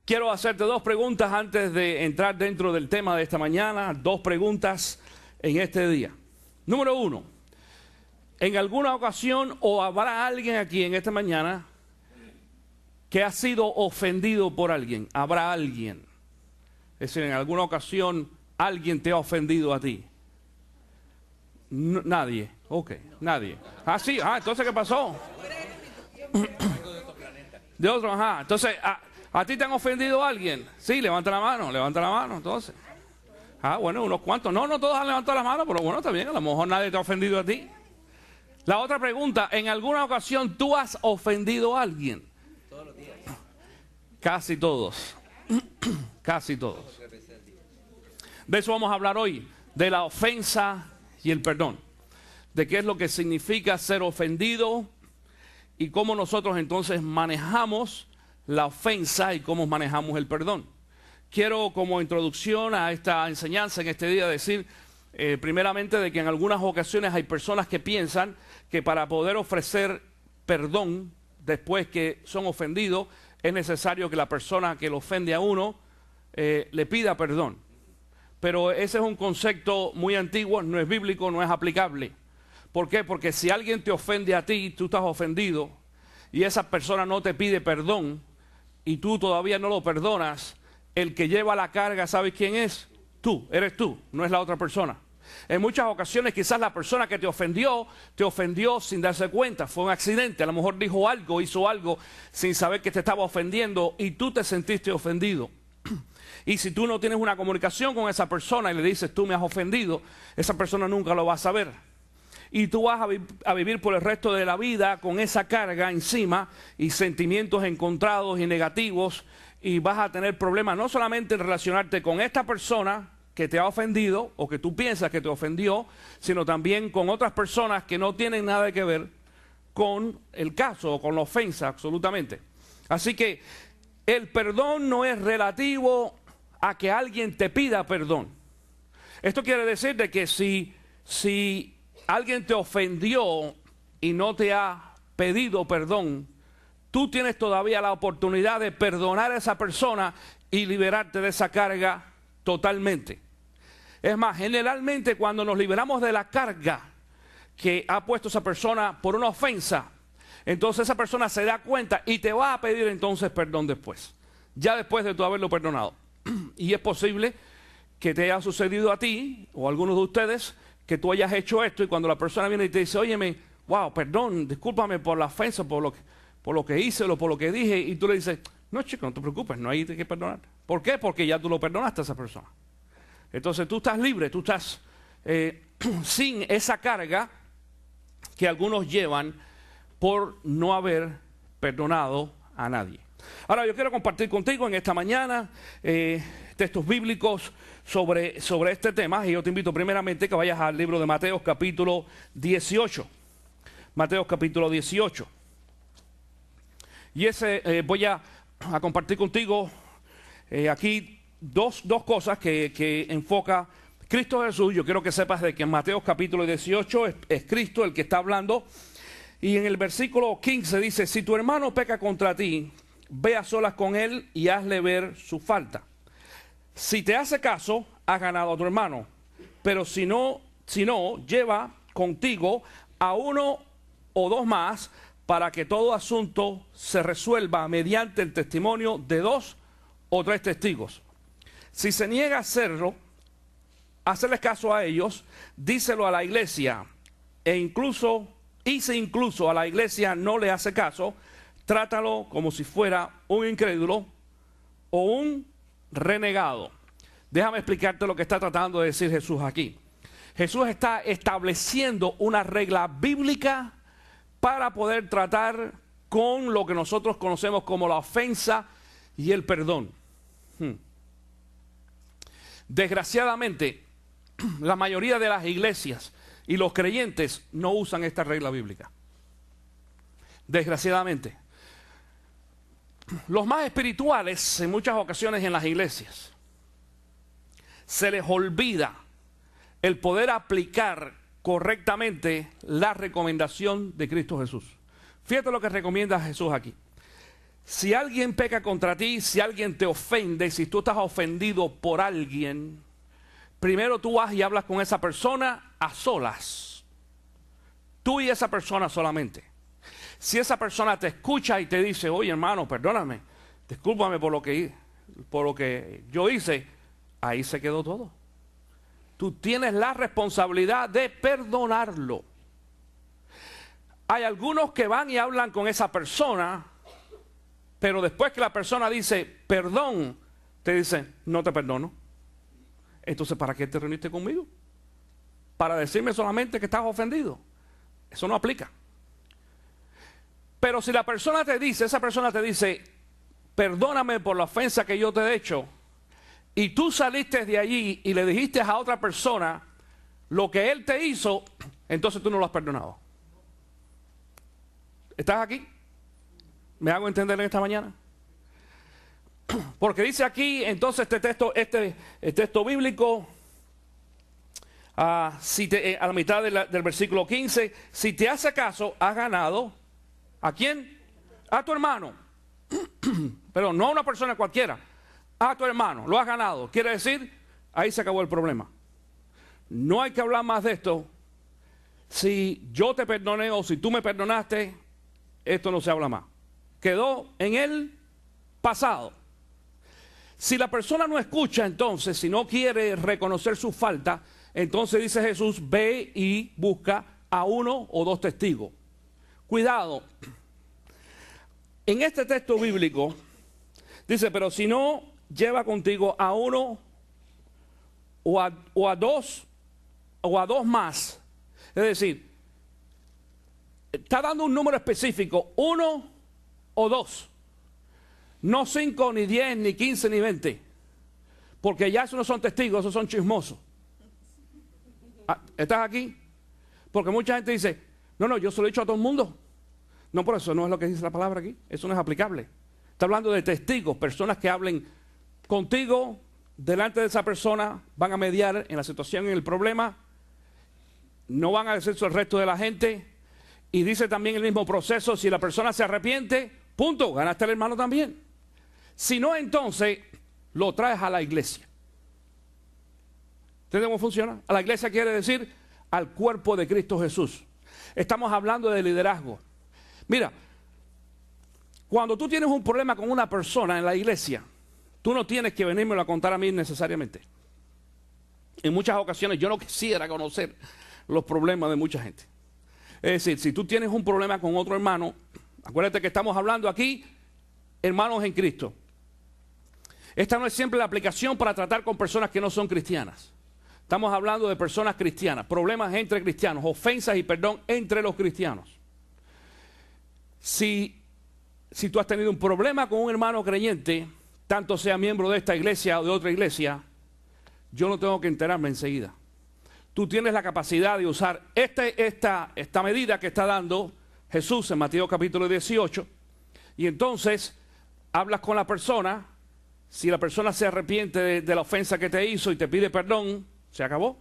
Quiero hacerte dos preguntas antes de entrar dentro del tema de esta mañana. Dos preguntas en este día. Número uno, en alguna ocasión o habrá alguien aquí en esta mañana que ha sido ofendido por alguien. Habrá alguien. Es decir, en alguna ocasión alguien te ha ofendido a ti. Nadie. Ok, nadie. Ah, sí. Ah, entonces ¿qué pasó? De otro, ajá. Entonces, ¿a ti te han ofendido a alguien? Sí, levanta la mano, entonces. Ah, bueno, unos cuantos. No todos han levantado las manos, pero bueno, está bien, a lo mejor nadie te ha ofendido a ti. La otra pregunta, ¿en alguna ocasión tú has ofendido a alguien? Todos los días. Casi todos. Casi todos. De eso vamos a hablar hoy, de la ofensa y el perdón. De qué es lo que significa ser ofendido y cómo nosotros entonces manejamos la ofensa y cómo manejamos el perdón. Quiero como introducción a esta enseñanza en este día decir primeramente de que en algunas ocasiones hay personas que piensan que para poder ofrecer perdón después que son ofendidos es necesario que la persona que lo ofende a uno le pida perdón. Pero ese es un concepto muy antiguo, no es bíblico, no es aplicable. ¿Por qué? Porque si alguien te ofende a ti, tú estás ofendido y esa persona no te pide perdón y tú todavía no lo perdonas, el que lleva la carga, ¿sabes quién es? Tú, eres tú, no es la otra persona. En muchas ocasiones quizás la persona que te ofendió sin darse cuenta, fue un accidente, a lo mejor dijo algo, hizo algo sin saber que te estaba ofendiendo y tú te sentiste ofendido. Y si tú no tienes una comunicación con esa persona y le dices tú me has ofendido, esa persona nunca lo va a saber. Y tú vas a vivir por el resto de la vida con esa carga encima y sentimientos encontrados y negativos y vas a tener problemas no solamente en relacionarte con esta persona que te ha ofendido o que tú piensas que te ofendió, sino también con otras personas que no tienen nada que ver con el caso o con la ofensa absolutamente. Así que el perdón no es relativo a que alguien te pida perdón. Esto quiere decir de que si alguien te ofendió y no te ha pedido perdón, tú tienes todavía la oportunidad de perdonar a esa persona y liberarte de esa carga totalmente. Es más, generalmente cuando nos liberamos de la carga que ha puesto esa persona por una ofensa, entonces esa persona se da cuenta y te va a pedir entonces perdón después, ya después de tú haberlo perdonado. Y es posible que te haya sucedido a ti o a algunos de ustedes que tú hayas hecho esto y cuando la persona viene y te dice, óyeme, wow, perdón, discúlpame por la ofensa, por lo que hice o por lo que dije, y tú le dices, no chico, no te preocupes, no hay que perdonar. ¿Por qué? Porque ya tú lo perdonaste a esa persona. Entonces tú estás libre, tú estás sin esa carga que algunos llevan por no haber perdonado a nadie. Ahora yo quiero compartir contigo en esta mañana textos bíblicos sobre este tema y yo te invito primeramente que vayas al libro de Mateo capítulo 18. Mateo capítulo 18. Y voy a compartir contigo aquí dos cosas que enfoca Cristo Jesús. Yo quiero que sepas de que en Mateo capítulo 18 es Cristo el que está hablando. Y en el versículo 15 dice, si tu hermano peca contra ti, ve a solas con él y hazle ver su falta. Si te hace caso, has ganado a tu hermano. Pero si no, lleva contigo a uno o dos más para que todo asunto se resuelva mediante el testimonio de 2 o 3 testigos. Si se niega a hacerlo, hacerles caso a ellos, díselo a la iglesia. Y si incluso a la iglesia no le hace caso, trátalo como si fuera un incrédulo o un renegado. Déjame explicarte lo que está tratando de decir Jesús aquí. Jesús está estableciendo una regla bíblica para poder tratar con lo que nosotros conocemos como la ofensa y el perdón. Desgraciadamente, la mayoría de las iglesias y los creyentes no usan esta regla bíblica. Desgraciadamente. Los más espirituales, en muchas ocasiones en las iglesias, se les olvida el poder aplicar correctamente la recomendación de Cristo Jesús. Fíjate lo que recomienda Jesús aquí. Si alguien peca contra ti, si alguien te ofende, si tú estás ofendido por alguien, primero tú vas y hablas con esa persona a solas. Tú y esa persona solamente. Si esa persona te escucha y te dice, oye hermano, perdóname, discúlpame por lo que yo hice, ahí se quedó todo. Tú tienes la responsabilidad de perdonarlo. Hay algunos que van y hablan con esa persona, pero después que la persona dice perdón, te dicen, no te perdono. Entonces, ¿para qué te reuniste conmigo? ¿Para decirme solamente que estás ofendido? Eso no aplica. Pero si la persona te dice, esa persona te dice, perdóname por la ofensa que yo te he hecho, y tú saliste de allí y le dijiste a otra persona lo que él te hizo, entonces tú no lo has perdonado. ¿Estás aquí? ¿Me hago entender en esta mañana? Porque dice aquí, entonces este texto bíblico, a la mitad del versículo 15, si te hace caso, has ganado, ¿a quién? A tu hermano. Pero no a una persona cualquiera, a tu hermano, lo has ganado. Quiere decir, ahí se acabó el problema. No hay que hablar más de esto. Si yo te perdoné o si tú me perdonaste, esto no se habla más. Quedó en el pasado. Si la persona no escucha, entonces, si no quiere reconocer su falta, entonces dice Jesús, ve y busca a 1 o 2 testigos. Cuidado. En este texto bíblico, dice, pero si no lleva contigo a 1 o a 2 o a 2 más. Es decir, está dando un número específico, 1 o 2. No 5, ni 10, ni 15, ni 20. Porque ya esos no son testigos, esos son chismosos. ¿Estás aquí? Porque mucha gente dice, no, yo se lo he dicho a todo el mundo. No, por eso no es lo que dice la palabra aquí. Eso no es aplicable. Está hablando de testigos, personas que hablen contigo, delante de esa persona, van a mediar en la situación, en el problema. No van a decirse al resto de la gente. Y dice también el mismo proceso, si la persona se arrepiente, punto, ganaste al hermano también. Si no, entonces lo traes a la iglesia. ¿Entiendes cómo funciona? A la iglesia quiere decir al cuerpo de Cristo Jesús. Estamos hablando de liderazgo. Mira, cuando tú tienes un problema con una persona en la iglesia, tú no tienes que venírmelo a contar a mí necesariamente. En muchas ocasiones yo no quisiera conocer los problemas de mucha gente. Es decir, si tú tienes un problema con otro hermano, acuérdate que estamos hablando aquí, hermanos en Cristo. Esta no es siempre la aplicación para tratar con personas que no son cristianas. Estamos hablando de personas cristianas, problemas entre cristianos, ofensas y perdón entre los cristianos. Si tú has tenido un problema con un hermano creyente, tanto sea miembro de esta iglesia o de otra iglesia, yo no tengo que enterarme enseguida. Tú tienes la capacidad de usar esta medida que está dando Jesús en Mateo capítulo 18, y entonces hablas con la persona. Si la persona se arrepiente de la ofensa que te hizo y te pide perdón, se acabó.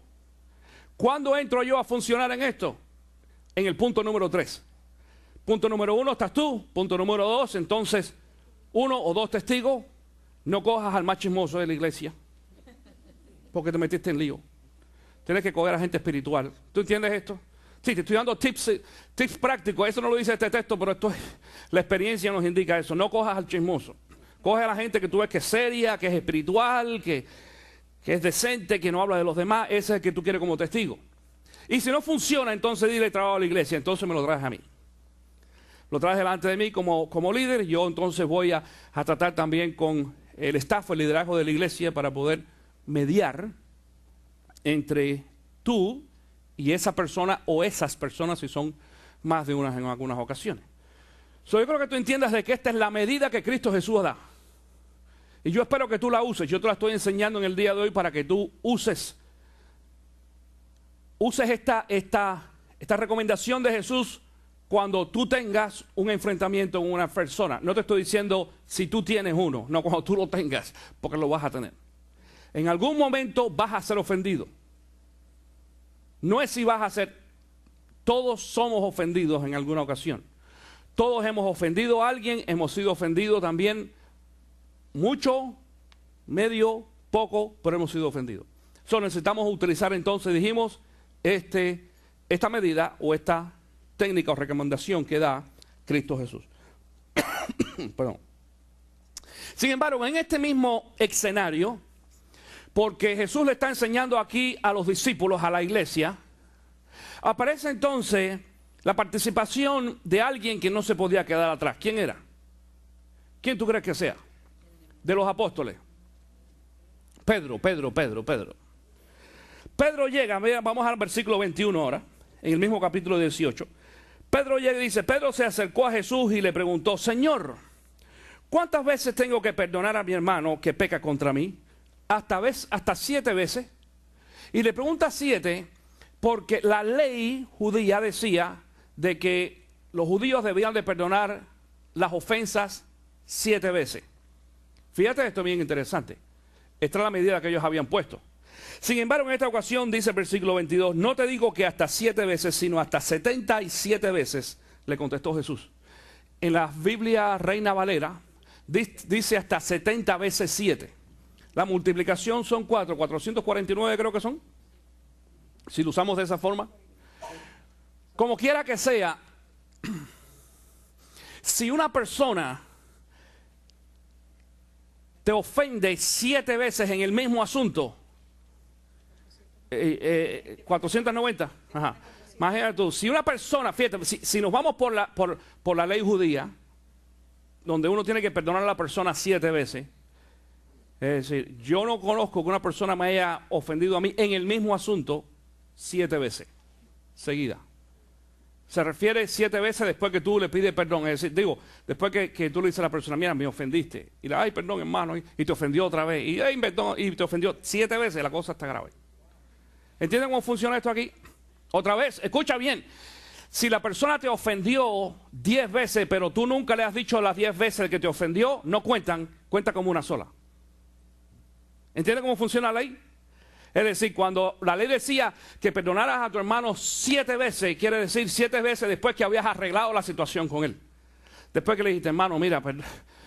¿Cuándo entro yo a funcionar en esto? En el punto número 3. Punto número 1 estás tú. Punto número 2, entonces 1 o 2 testigos. No cojas al más chismoso de la iglesia, porque te metiste en lío. Tienes que coger a gente espiritual. ¿Tú entiendes esto? Sí, te estoy dando tips prácticos. Eso no lo dice este texto, pero la experiencia nos indica eso. No cojas al chismoso. Coge a la gente que tú ves que es seria, que es espiritual, que es decente, que no habla de los demás. Ese es el que tú quieres como testigo. Y si no funciona, entonces dile trabajo a la iglesia. Entonces me lo traes a mí. Lo traes delante de mí como líder. Yo entonces voy a tratar también con el staff, el liderazgo de la iglesia, para poder mediar entre tú y esa persona o esas personas, si son más de unas en algunas ocasiones. Yo creo que tú entiendas de que esta es la medida que Cristo Jesús da. Y yo espero que tú la uses. Yo te la estoy enseñando en el día de hoy para que tú uses esta recomendación de Jesús cuando tú tengas un enfrentamiento con una persona. No te estoy diciendo si tú tienes uno, no, cuando tú lo tengas, porque lo vas a tener. En algún momento vas a ser ofendido. No es si vas a ser, todos somos ofendidos en alguna ocasión. Todos hemos ofendido a alguien, hemos sido ofendidos también, mucho, medio, poco, pero hemos sido ofendidos. Necesitamos utilizar entonces, dijimos, esta medida o esta técnica o recomendación que da Cristo Jesús. Perdón. Sin embargo, en este mismo escenario, porque Jesús le está enseñando aquí a los discípulos, a la iglesia, aparece entonces la participación de alguien que no se podía quedar atrás. ¿Quién era? ¿Quién tú crees que sea? De los apóstoles. Pedro. Pedro llega, vamos al versículo 21 ahora, en el mismo capítulo 18. Pedro llega y dice, Pedro se acercó a Jesús y le preguntó, Señor, ¿cuántas veces tengo que perdonar a mi hermano que peca contra mí? Hasta 7 veces. Y le pregunta 7 porque la ley judía decía de que los judíos debían de perdonar las ofensas 7 veces. Fíjate, esto es bien interesante. Esta es la medida que ellos habían puesto. Sin embargo, en esta ocasión dice el versículo 22, no te digo que hasta 7 veces, sino hasta 77 veces, le contestó Jesús. En la Biblia Reina Valera dice hasta 70 veces 7. La multiplicación son 449 creo que son, si lo usamos de esa forma. Como quiera que sea, si una persona te ofende 7 veces en el mismo asunto, 490, ajá. Imagínate tú, si una persona, fíjate, si nos vamos por la ley judía, donde uno tiene que perdonar a la persona 7 veces, es decir, yo no conozco que una persona me haya ofendido a mí en el mismo asunto 7 veces, seguida. Se refiere 7 veces después que tú le pides perdón, es decir, digo, después que tú le dices a la persona, mira, me ofendiste, y le ay, perdón, hermano, y te ofendió otra vez, y te ofendió 7 veces, la cosa está grave. ¿Entienden cómo funciona esto aquí? Otra vez, escucha bien. Si la persona te ofendió 10 veces, pero tú nunca le has dicho las 10 veces que te ofendió, no cuentan, cuenta como una sola. ¿Entienden cómo funciona la ley? Es decir, cuando la ley decía que perdonaras a tu hermano 7 veces, quiere decir 7 veces después que habías arreglado la situación con él. Después que le dijiste, hermano, mira,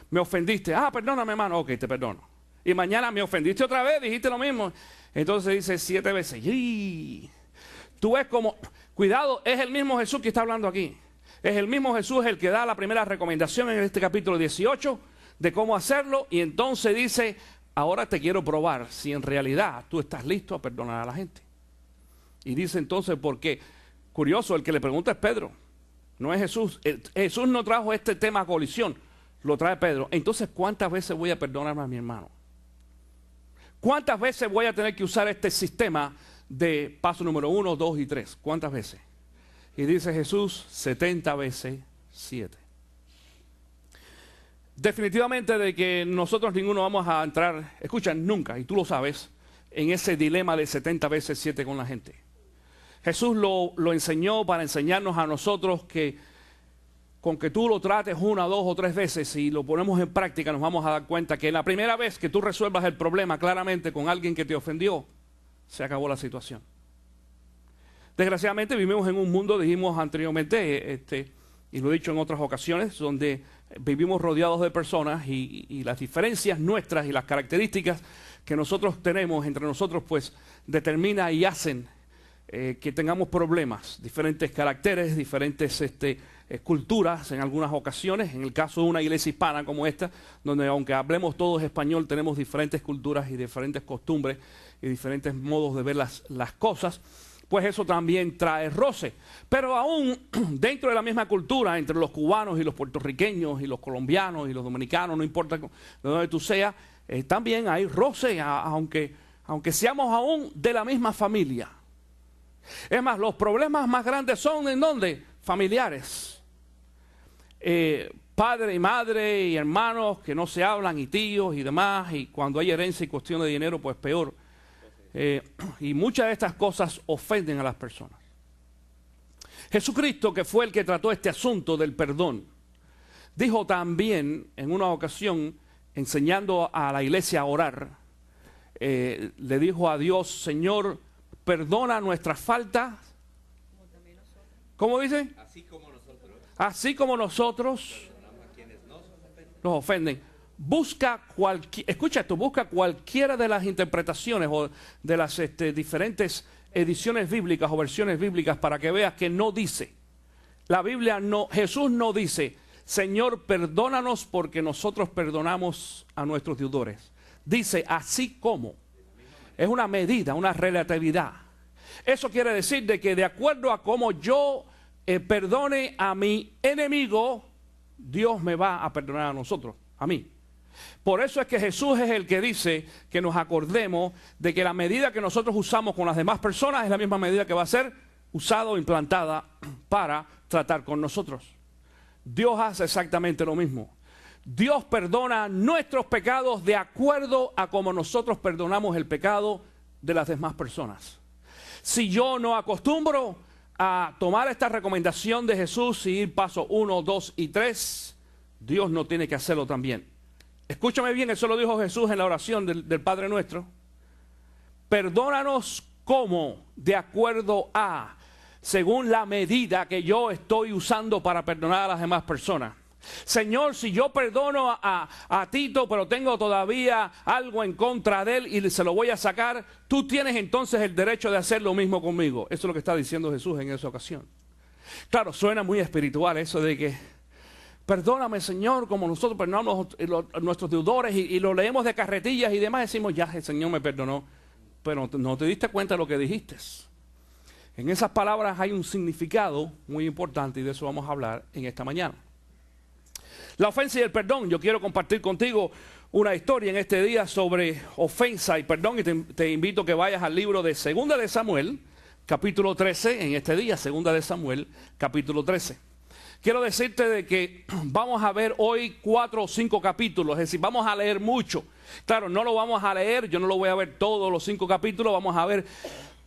me ofendiste. Ah, perdóname, hermano. Ok, te perdono. Y mañana me ofendiste otra vez, dijiste lo mismo. Entonces dice 7 veces. ¡Y! Tú ves como, cuidado, es el mismo Jesús que está hablando aquí. Es el mismo Jesús el que da la primera recomendación en este capítulo 18 de cómo hacerlo. Y entonces dice, ahora te quiero probar si en realidad tú estás listo a perdonar a la gente. Y dice entonces, porque, curioso, el que le pregunta es Pedro, no es Jesús. Jesús no trajo este tema a colisión, lo trae Pedro. Entonces, ¿cuántas veces voy a perdonar a mi hermano? ¿Cuántas veces voy a tener que usar este sistema de paso número 1, 2 y 3? ¿Cuántas veces? Y dice Jesús, 70 veces 7. Definitivamente de que nosotros ninguno vamos a entrar, escucha, nunca, y tú lo sabes, en ese dilema de 70 veces 7 con la gente. Jesús lo enseñó para enseñarnos a nosotros que con que tú lo trates 1, 2 o 3 veces y lo ponemos en práctica, nos vamos a dar cuenta que la primera vez que tú resuelvas el problema claramente con alguien que te ofendió, se acabó la situación. Desgraciadamente vivimos en un mundo, dijimos anteriormente, y lo he dicho en otras ocasiones, donde vivimos rodeados de personas y las diferencias nuestras y las características que nosotros tenemos entre nosotros, pues determina y hacen que tengamos problemas, diferentes caracteres, diferentes culturas en algunas ocasiones. En el caso de una iglesia hispana como esta, donde aunque hablemos todos español, tenemos diferentes culturas y diferentes costumbres y diferentes modos de ver las cosas, pues eso también trae roce. Pero aún dentro de la misma cultura, entre los cubanos y los puertorriqueños y los colombianos y los dominicanos, no importa de dónde tú seas, también hay roce, aunque seamos aún de la misma familia. Es más, los problemas más grandes son ¿en dónde? Familiares. Padre y madre y hermanos que no se hablan y tíos y demás, y cuando hay herencia y cuestión de dinero, pues peor. Y muchas de estas cosas ofenden a las personas. Jesucristo, que fue el que trató este asunto del perdón, dijo también en una ocasión, enseñando a la iglesia a orar, le dijo a Dios, Señor, perdona nuestras faltas. ¿Cómo dice? así como nosotros nos ofenden. Escucha esto, busca cualquiera de las interpretaciones o de las diferentes ediciones bíblicas o versiones bíblicas para que veas que no dice. La Biblia no, Jesús no dice, Señor, perdónanos porque nosotros perdonamos a nuestros deudores. Dice, así como. Es una medida, una relatividad. Eso quiere decir de que de acuerdo a cómo yo perdone a mi enemigo, Dios me va a perdonar a nosotros, a mí. Por eso es que Jesús es el que dice que nos acordemos de que la medida que nosotros usamos con las demás personas es la misma medida que va a ser usada o implantada para tratar con nosotros. Dios hace exactamente lo mismo. Dios perdona nuestros pecados de acuerdo a como nosotros perdonamos el pecado de las demás personas. Si yo no acostumbro a tomar esta recomendación de Jesús y ir paso 1, 2 y 3, Dios no tiene que hacerlo también. Escúchame bien, eso lo dijo Jesús en la oración del Padre Nuestro. Perdónanos como, de acuerdo a, según la medida que yo estoy usando para perdonar a las demás personas. Señor, si yo perdono a Tito, pero tengo todavía algo en contra de él y se lo voy a sacar, tú tienes entonces el derecho de hacer lo mismo conmigo. Eso es lo que está diciendo Jesús en esa ocasión. Claro, suena muy espiritual eso de que perdóname, Señor, como nosotros perdonamos a nuestros deudores y lo leemos de carretillas y demás, decimos, ya el Señor me perdonó, pero no te diste cuenta de lo que dijiste. En esas palabras hay un significado muy importante y de eso vamos a hablar en esta mañana. La ofensa y el perdón. Yo quiero compartir contigo una historia en este día sobre ofensa y perdón y te invito a que vayas al libro de 2 de Samuel, capítulo 13, en este día, 2 de Samuel, capítulo 13. Quiero decirte de que vamos a ver hoy 4 o 5 capítulos, es decir, vamos a leer mucho. Claro, no lo vamos a leer, yo no lo voy a ver todos los 5 capítulos, vamos a ver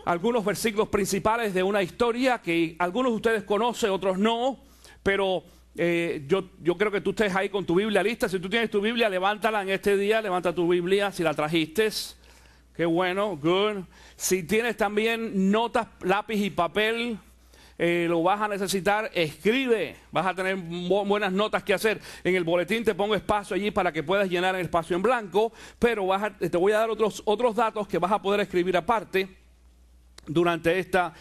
algunos versículos principales de una historia que algunos de ustedes conocen, otros no, pero yo creo que tú estés ahí con tu Biblia lista. Si tú tienes tu Biblia, levántala en este día, levanta tu Biblia si la trajiste. Qué bueno, good. Si tienes también notas, lápiz y papel, lo vas a necesitar, escribe, vas a tener buenas notas que hacer. En el boletín te pongo espacio allí para que puedas llenar el espacio en blanco, pero te voy a dar otros datos que vas a poder escribir aparte durante esta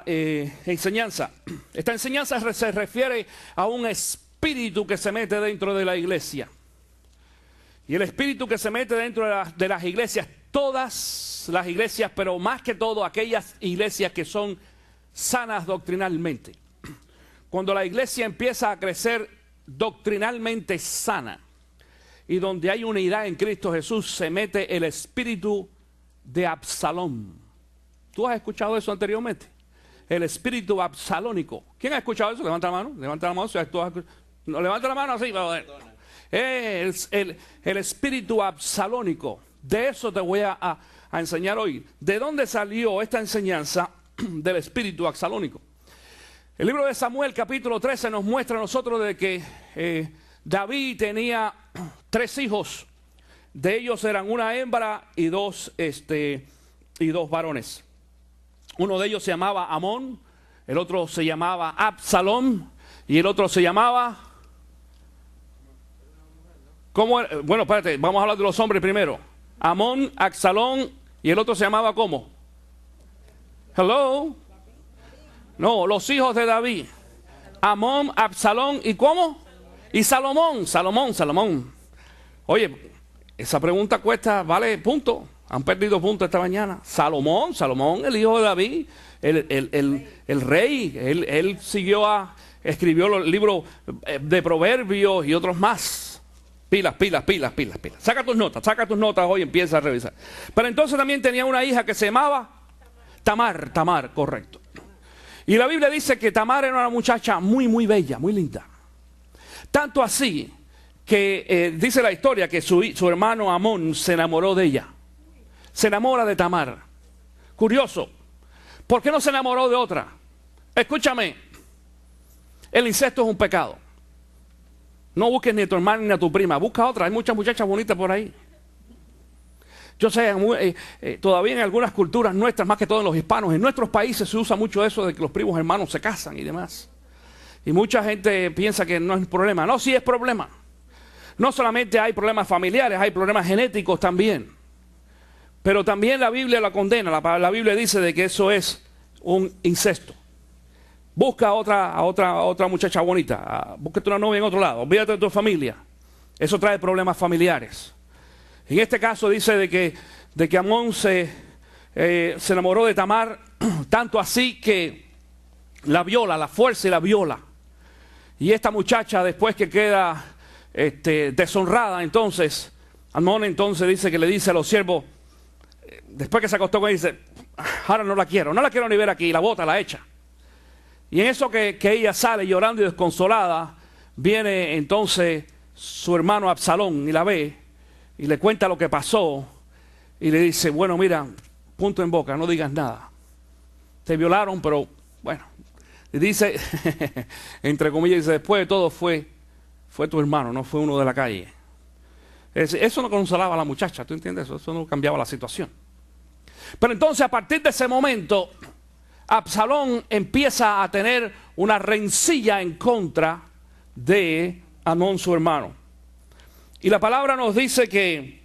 enseñanza. Esta enseñanza se refiere a un espíritu que se mete dentro de la iglesia. Y el espíritu que se mete dentro de las iglesias, todas las iglesias, pero más que todo aquellas iglesias que son sanas doctrinalmente. Cuando la iglesia empieza a crecer doctrinalmente sana y donde hay unidad en Cristo Jesús, se mete el espíritu de Absalón. ¿Tú has escuchado eso anteriormente? El espíritu absalónico. ¿Quién ha escuchado eso? Levanta la mano. Levanta la mano. No, levanta la mano así. El espíritu absalónico. De eso te voy a enseñar hoy. ¿De dónde salió esta enseñanza del espíritu absalónico? El libro de Samuel, capítulo 13, nos muestra a nosotros de que David tenía 3 hijos. De ellos eran una hembra y dos varones. Uno de ellos se llamaba Amón, el otro se llamaba Absalón y el otro se llamaba... ¿Cómo? Bueno, espérate, vamos a hablar de los hombres primero. Amón, Absalón y el otro se llamaba ¿cómo? Hello. No, los hijos de David. Amón, Absalón y ¿cómo? Y Salomón. Oye, esa pregunta vale punto. Han perdido puntos esta mañana. Salomón, el hijo de David, el rey, él escribió los libros de Proverbios y otros más. Pilas. Saca tus notas hoy, empieza a revisar. Pero entonces también tenía una hija que se llamaba Tamar, correcto. Y la Biblia dice que Tamar era una muchacha muy, muy bella, muy linda. Tanto así que dice la historia que su hermano Amón se enamoró de ella. Se enamora de Tamar. Curioso. ¿Por qué no se enamoró de otra? Escúchame. El incesto es un pecado. No busques ni a tu hermana ni a tu prima. Busca otra. Hay muchas muchachas bonitas por ahí. Yo sé, todavía en algunas culturas nuestras, más que todo en los hispanos, en nuestros países se usa mucho eso de que los primos hermanos se casan y demás. Y mucha gente piensa que no es problema. No, sí es problema. No solamente hay problemas familiares, hay problemas genéticos también. Pero también la Biblia la condena. La Biblia dice de que eso es un incesto. Busca a otra muchacha bonita. Búscate una novia en otro lado. Olvídate de tu familia. Eso trae problemas familiares. En este caso dice de que Amnón se enamoró de Tamar, tanto así que la viola, la fuerza y la viola. Y esta muchacha, después que queda deshonrada, entonces Amnón entonces dice que le dice a los siervos, después que se acostó con ella, dice, ahora no la quiero ni ver aquí, la bota, la echa. Y en eso que ella sale llorando y desconsolada, viene entonces su hermano Absalón y la ve y le cuenta lo que pasó y le dice, bueno, mira, punto en boca, no digas nada. Te violaron, pero bueno. Y dice, entre comillas, dice, después de todo fue tu hermano, no fue uno de la calle. Eso no consolaba a la muchacha, ¿tú entiendes? Eso no cambiaba la situación. Pero entonces a partir de ese momento, Absalón empieza a tener una rencilla en contra de Amnón, su hermano. Y la palabra nos dice que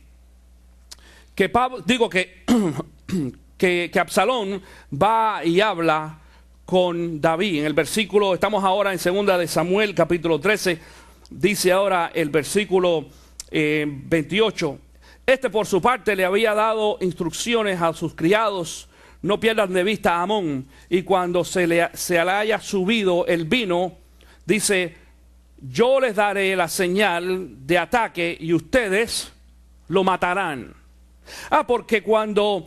Absalón va y habla con David. En el versículo, estamos ahora en 2 de Samuel, capítulo 13, dice ahora el versículo 28. Por su parte le había dado instrucciones a sus criados, no pierdan de vista a Amnón, y cuando se le haya subido el vino, dice, yo les daré la señal de ataque y ustedes lo matarán. Porque cuando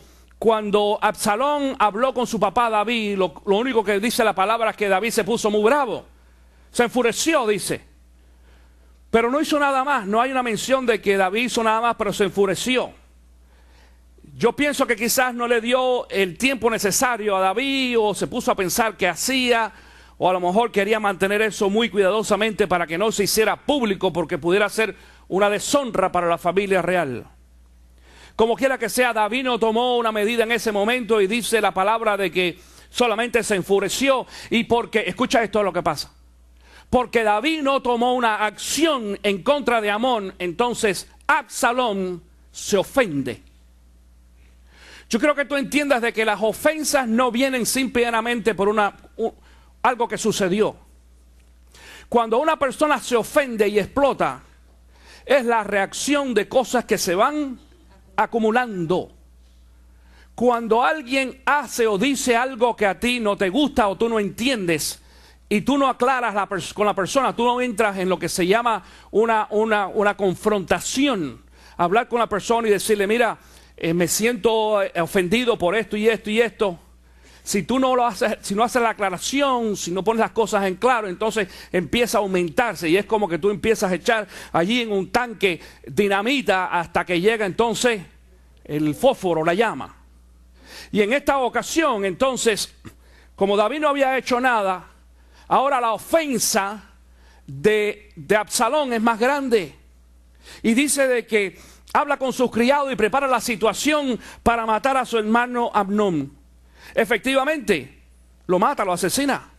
Absalón habló con su papá David, lo único que dice la palabra es que David se puso muy bravo, se enfureció, dice. Pero no hizo nada más, no hay una mención de que David hizo nada más, pero se enfureció. Yo pienso que quizás no le dio el tiempo necesario a David, o se puso a pensar qué hacía, o a lo mejor quería mantener eso muy cuidadosamente para que no se hiciera público, porque pudiera ser una deshonra para la familia real. Como quiera que sea, David no tomó una medida en ese momento, y dice la palabra de que solamente se enfureció, y porque, escucha esto es lo que pasa, porque David no tomó una acción en contra de Amnón, entonces Absalón se ofende. Yo creo que tú entiendas de que las ofensas no vienen simplemente por algo que sucedió. Cuando una persona se ofende y explota, es la reacción de cosas que se van acumulando. Cuando alguien hace o dice algo que a ti no te gusta o tú no entiendes, y tú no aclaras con la persona, tú no entras en lo que se llama una confrontación, hablar con la persona y decirle, mira, me siento ofendido por esto y esto y esto. Si tú no lo haces, si no haces la aclaración, si no pones las cosas en claro, entonces empieza a aumentarse, y es como que tú empiezas a echar allí en un tanque dinamita hasta que llega entonces el fósforo, la llama. Y en esta ocasión, entonces, como David no había hecho nada, ahora la ofensa de Absalón es más grande. Y dice de que habla con sus criados y prepara la situación para matar a su hermano Amnón. Efectivamente, lo mata, lo asesina.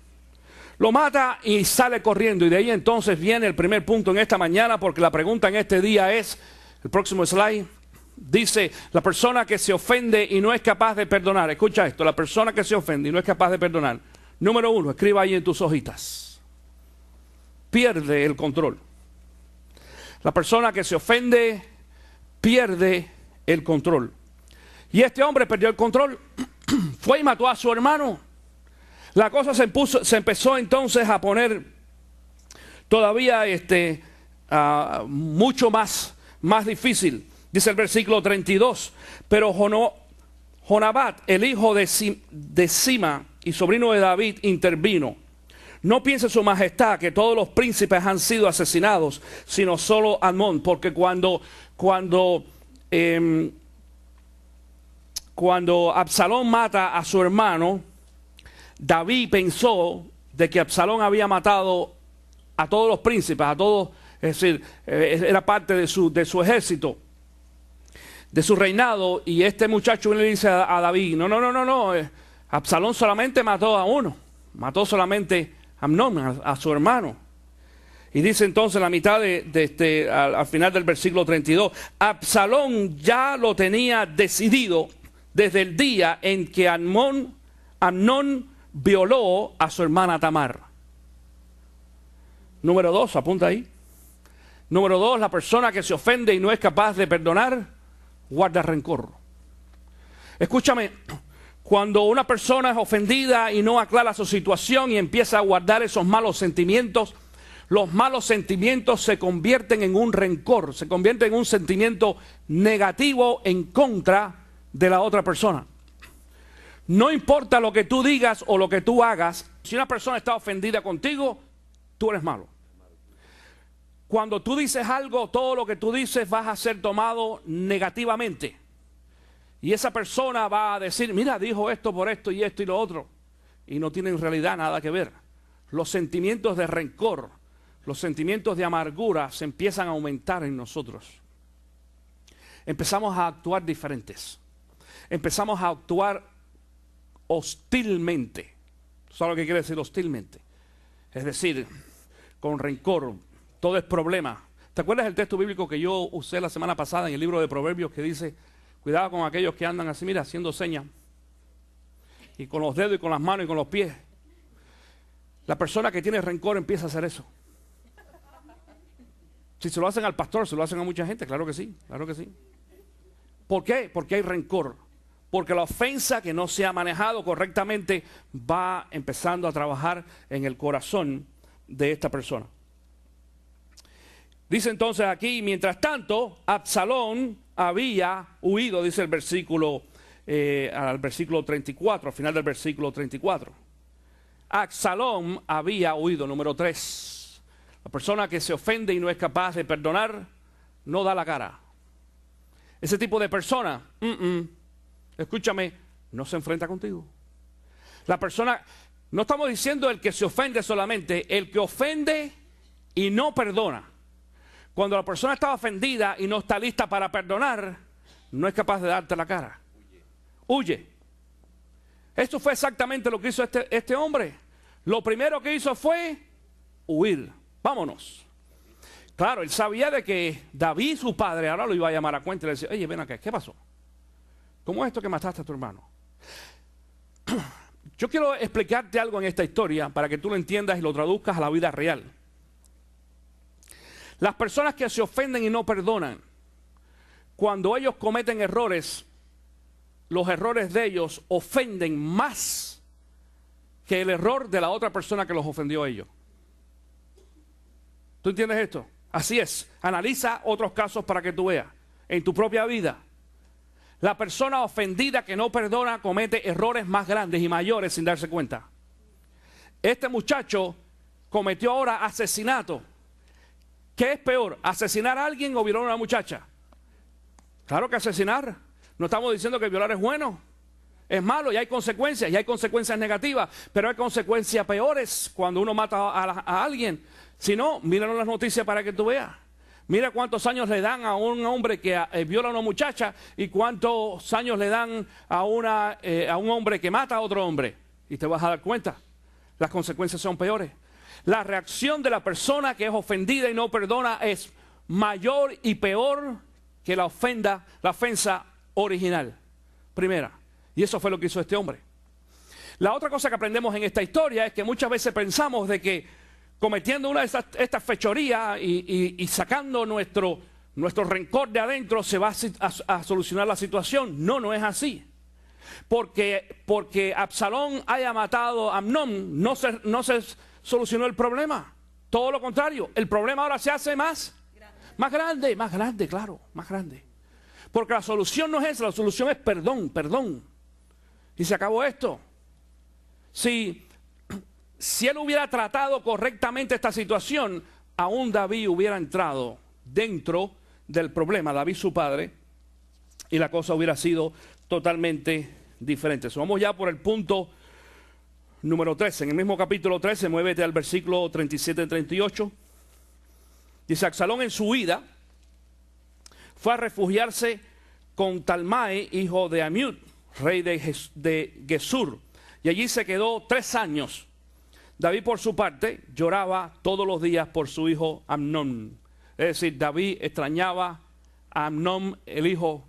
Lo mata y sale corriendo. Y de ahí entonces viene el primer punto en esta mañana, porque la pregunta en este día es, el próximo slide, dice, la persona que se ofende y no es capaz de perdonar. Escucha esto, la persona que se ofende y no es capaz de perdonar. Número 1, escriba ahí en tus hojitas. Pierde el control. La persona que se ofende pierde el control. Y este hombre perdió el control. Fue y mató a su hermano. La cosa se empezó entonces a poner todavía mucho más difícil. Dice el versículo 32. Pero Jonabat, el hijo de Sima y sobrino de David, intervino. No piense su majestad que todos los príncipes han sido asesinados, sino solo Amnón, porque cuando Absalón mata a su hermano, David pensó de que Absalón había matado a todos los príncipes, a todos, es decir, era parte de su ejército, de su reinado, y este muchacho le dice a David, no, Absalón solamente mató a uno, mató solamente Amnón, a su hermano. Y dice entonces la mitad al final del versículo 32, Absalón ya lo tenía decidido desde el día en que Amnón violó a su hermana Tamar. Número 2, apunta ahí. Número 2, la persona que se ofende y no es capaz de perdonar, guarda rencor. Escúchame, cuando una persona es ofendida y no aclara su situación y empieza a guardar esos malos sentimientos, los malos sentimientos se convierten en un rencor, se convierten en un sentimiento negativo en contra de la otra persona. No importa lo que tú digas o lo que tú hagas, si una persona está ofendida contigo, tú eres malo. Cuando tú dices algo, todo lo que tú dices vas a ser tomado negativamente. Y esa persona va a decir, mira, dijo esto por esto y lo otro. Y no tiene en realidad nada que ver. Los sentimientos de rencor, los sentimientos de amargura se empiezan a aumentar en nosotros. Empezamos a actuar diferentes. Empezamos a actuar hostilmente. ¿Sabes lo que quiere decir hostilmente? Es decir, con rencor. Todo es problema. ¿Te acuerdas del texto bíblico que yo usé la semana pasada en el libro de Proverbios que dice, cuidado con aquellos que andan así, mira, haciendo señas, y con los dedos y con las manos y con los pies? La persona que tiene rencor empieza a hacer eso. Si se lo hacen al pastor, se lo hacen a mucha gente, claro que sí, claro que sí. ¿Por qué? Porque hay rencor. Porque la ofensa que no se ha manejado correctamente va empezando a trabajar en el corazón de esta persona. Dice entonces aquí, mientras tanto, Absalón había huido, dice el versículo, al versículo 34, al final del versículo 34. Absalón había huido, número 3. La persona que se ofende y no es capaz de perdonar, no da la cara. Ese tipo de persona, escúchame, no se enfrenta contigo. La persona, no estamos diciendo el que se ofende solamente, el que ofende y no perdona. Cuando la persona está ofendida y no está lista para perdonar, no es capaz de darte la cara. Huye. Esto fue exactamente lo que hizo este hombre. Lo primero que hizo fue huir. Vámonos. Claro, él sabía de que David, su padre, ahora lo iba a llamar a cuenta y le decía, oye, ven acá, ¿qué pasó? ¿Cómo es esto que mataste a tu hermano? Yo quiero explicarte algo en esta historia para que tú lo entiendas y lo traduzcas a la vida real. Las personas que se ofenden y no perdonan, cuando ellos cometen errores, los errores de ellos ofenden más que el error de la otra persona que los ofendió a ellos. ¿Tú entiendes esto? Así es. Analiza otros casos para que tú veas. En tu propia vida, la persona ofendida que no perdona comete errores más grandes y mayores sin darse cuenta. Este muchacho cometió ahora asesinato. ¿Qué es peor? ¿Asesinar a alguien o violar a una muchacha? Claro que asesinar. No estamos diciendo que violar es bueno. Es malo y hay consecuencias negativas, pero hay consecuencias peores cuando uno mata a alguien. Si no, míranos las noticias para que tú veas. Mira cuántos años le dan a un hombre que viola a una muchacha y cuántos años le dan a un hombre que mata a otro hombre. Y te vas a dar cuenta, las consecuencias son peores. La reacción de la persona que es ofendida y no perdona es mayor y peor que la ofensa original. Primera. Y eso fue lo que hizo este hombre. La otra cosa que aprendemos en esta historia es que muchas veces pensamos de que cometiendo una de estas fechorías y sacando nuestro rencor de adentro se va a solucionar la situación. No, no es así. Porque Absalón haya matado a Amnón, no se solucionó el problema. Todo lo contrario, el problema ahora se hace más grande, claro, más grande. Porque la solución no es esa, la solución es perdón. Y se acabó esto. Si él hubiera tratado correctamente esta situación, aún David hubiera entrado dentro del problema, David su padre, y la cosa hubiera sido totalmente diferente. Vamos ya por el punto número 13. En el mismo capítulo 13, muévete al versículo 37-38. Dice, Absalón en su huida fue a refugiarse con Talmai, hijo de Amiud, rey de Gesur, y allí se quedó 3 años. David, por su parte, lloraba todos los días por su hijo Amnón. Es decir, David extrañaba a Amnón, el hijo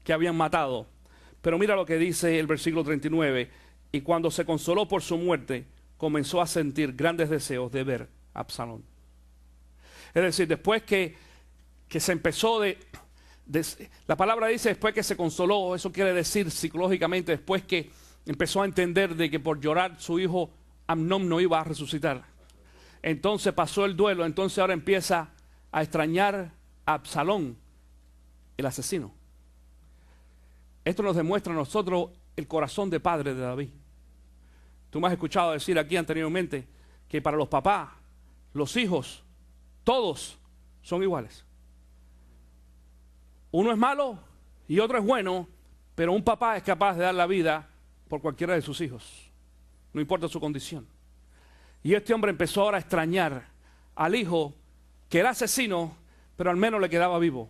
que habían matado. Pero mira lo que dice el versículo 39. Y cuando se consoló por su muerte, comenzó a sentir grandes deseos de ver a Absalón. Es decir, después que se empezó la palabra dice después que se consoló, eso quiere decir psicológicamente, después que empezó a entender de que por llorar su hijo Amnón no iba a resucitar. Entonces pasó el duelo, entonces ahora empieza a extrañar a Absalón, el asesino. Esto nos demuestra a nosotros el corazón de padre de David. Tú me has escuchado decir aquí anteriormente que para los papás, los hijos, todos son iguales. Uno es malo y otro es bueno, pero un papá es capaz de dar la vida por cualquiera de sus hijos, no importa su condición. Y este hombre empezó ahora a extrañar al hijo que era asesino, pero al menos le quedaba vivo.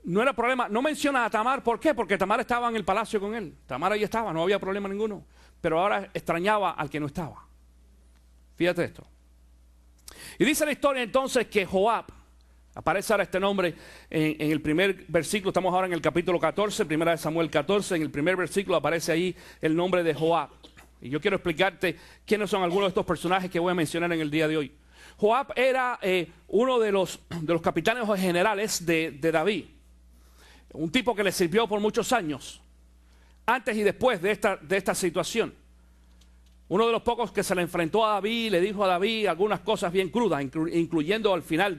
No era problema, no menciona a Tamar, ¿por qué? Porque Tamar estaba en el palacio con él. Tamar ahí estaba, no había problema ninguno. Pero ahora extrañaba al que no estaba. Fíjate esto. Y dice la historia entonces que Joab, aparece ahora este nombre en el primer versículo, estamos ahora en el capítulo 14, primera de Samuel 14, en el primer versículo aparece ahí el nombre de Joab. Y yo quiero explicarte quiénes son algunos de estos personajes que voy a mencionar en el día de hoy. Joab era uno de los capitanes generales de David. Un tipo que le sirvió por muchos años, antes y después de esta situación. Uno de los pocos que se le enfrentó a David, le dijo a David algunas cosas bien crudas, incluyendo al final,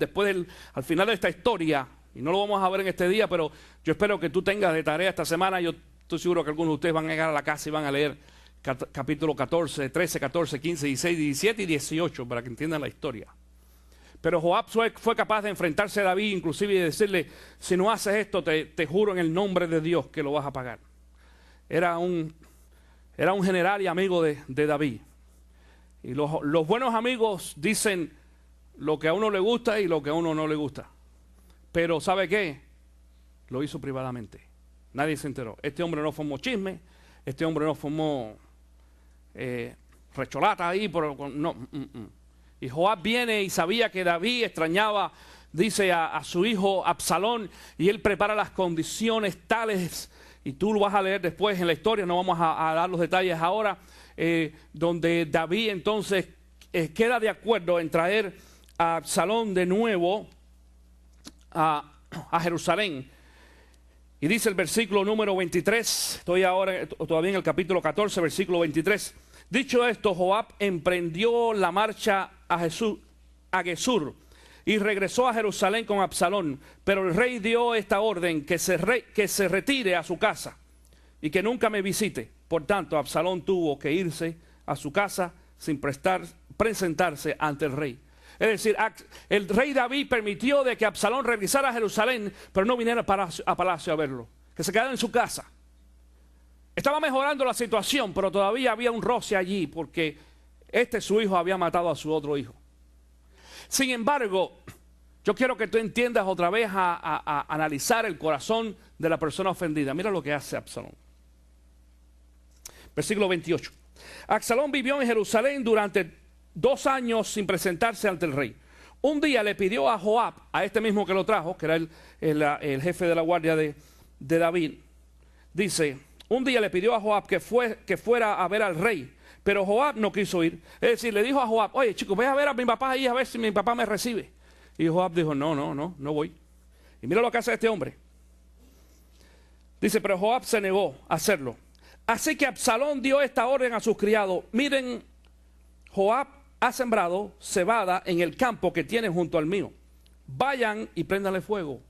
al final de esta historia, y no lo vamos a ver en este día, pero yo espero que tú tengas de tarea esta semana. Yo estoy seguro que algunos de ustedes van a llegar a la casa y van a leer capítulo 14, 13, 14, 15, 16, 17 y 18 para que entiendan la historia. Pero Joab fue capaz de enfrentarse a David, inclusive, y decirle: si no haces esto, te juro en el nombre de Dios que lo vas a pagar. Era un general y amigo de David. Y los buenos amigos dicen lo que a uno le gusta y lo que a uno no le gusta. Pero ¿sabe qué? Lo hizo privadamente. Nadie se enteró. Este hombre no formó chisme, este hombre no formó recholata ahí, no. Y Joab viene y sabía que David extrañaba, dice, a su hijo Absalón, y él prepara las condiciones tales, y tú lo vas a leer después en la historia, no vamos a dar los detalles ahora, donde David entonces queda de acuerdo en traer a Absalón de nuevo a Jerusalén. Y dice el versículo número 23, estoy ahora todavía en el capítulo 14, versículo 23. Dicho esto, Joab emprendió la marcha a Gesur y regresó a Jerusalén con Absalón. Pero el rey dio esta orden: que se retire a su casa y que nunca me visite. Por tanto, Absalón tuvo que irse a su casa sin presentarse ante el rey. Es decir, el rey David permitió de que Absalón regresara a Jerusalén, pero no viniera a palacio a verlo, que se quedara en su casa. Estaba mejorando la situación, pero todavía había un roce allí, porque su hijo había matado a su otro hijo. Sin embargo, yo quiero que tú entiendas otra vez a analizar el corazón de la persona ofendida. Mira lo que hace Absalón. Versículo 28. Absalón vivió en Jerusalén durante 2 años sin presentarse ante el rey. Un día le pidió a Joab, a este mismo que lo trajo, que era el jefe de la guardia de David, dice: un día le pidió a Joab que fuera a ver al rey, pero Joab no quiso ir. Es decir, le dijo a Joab: oye, chico, ve a ver a mi papá ahí, a ver si mi papá me recibe. Y Joab dijo: no voy. Y mira lo que hace este hombre. Dice, pero Joab se negó a hacerlo. Así que Absalón dio esta orden a sus criados: miren, Joab ha sembrado cebada en el campo que tiene junto al mío. Vayan y préndanle fuego.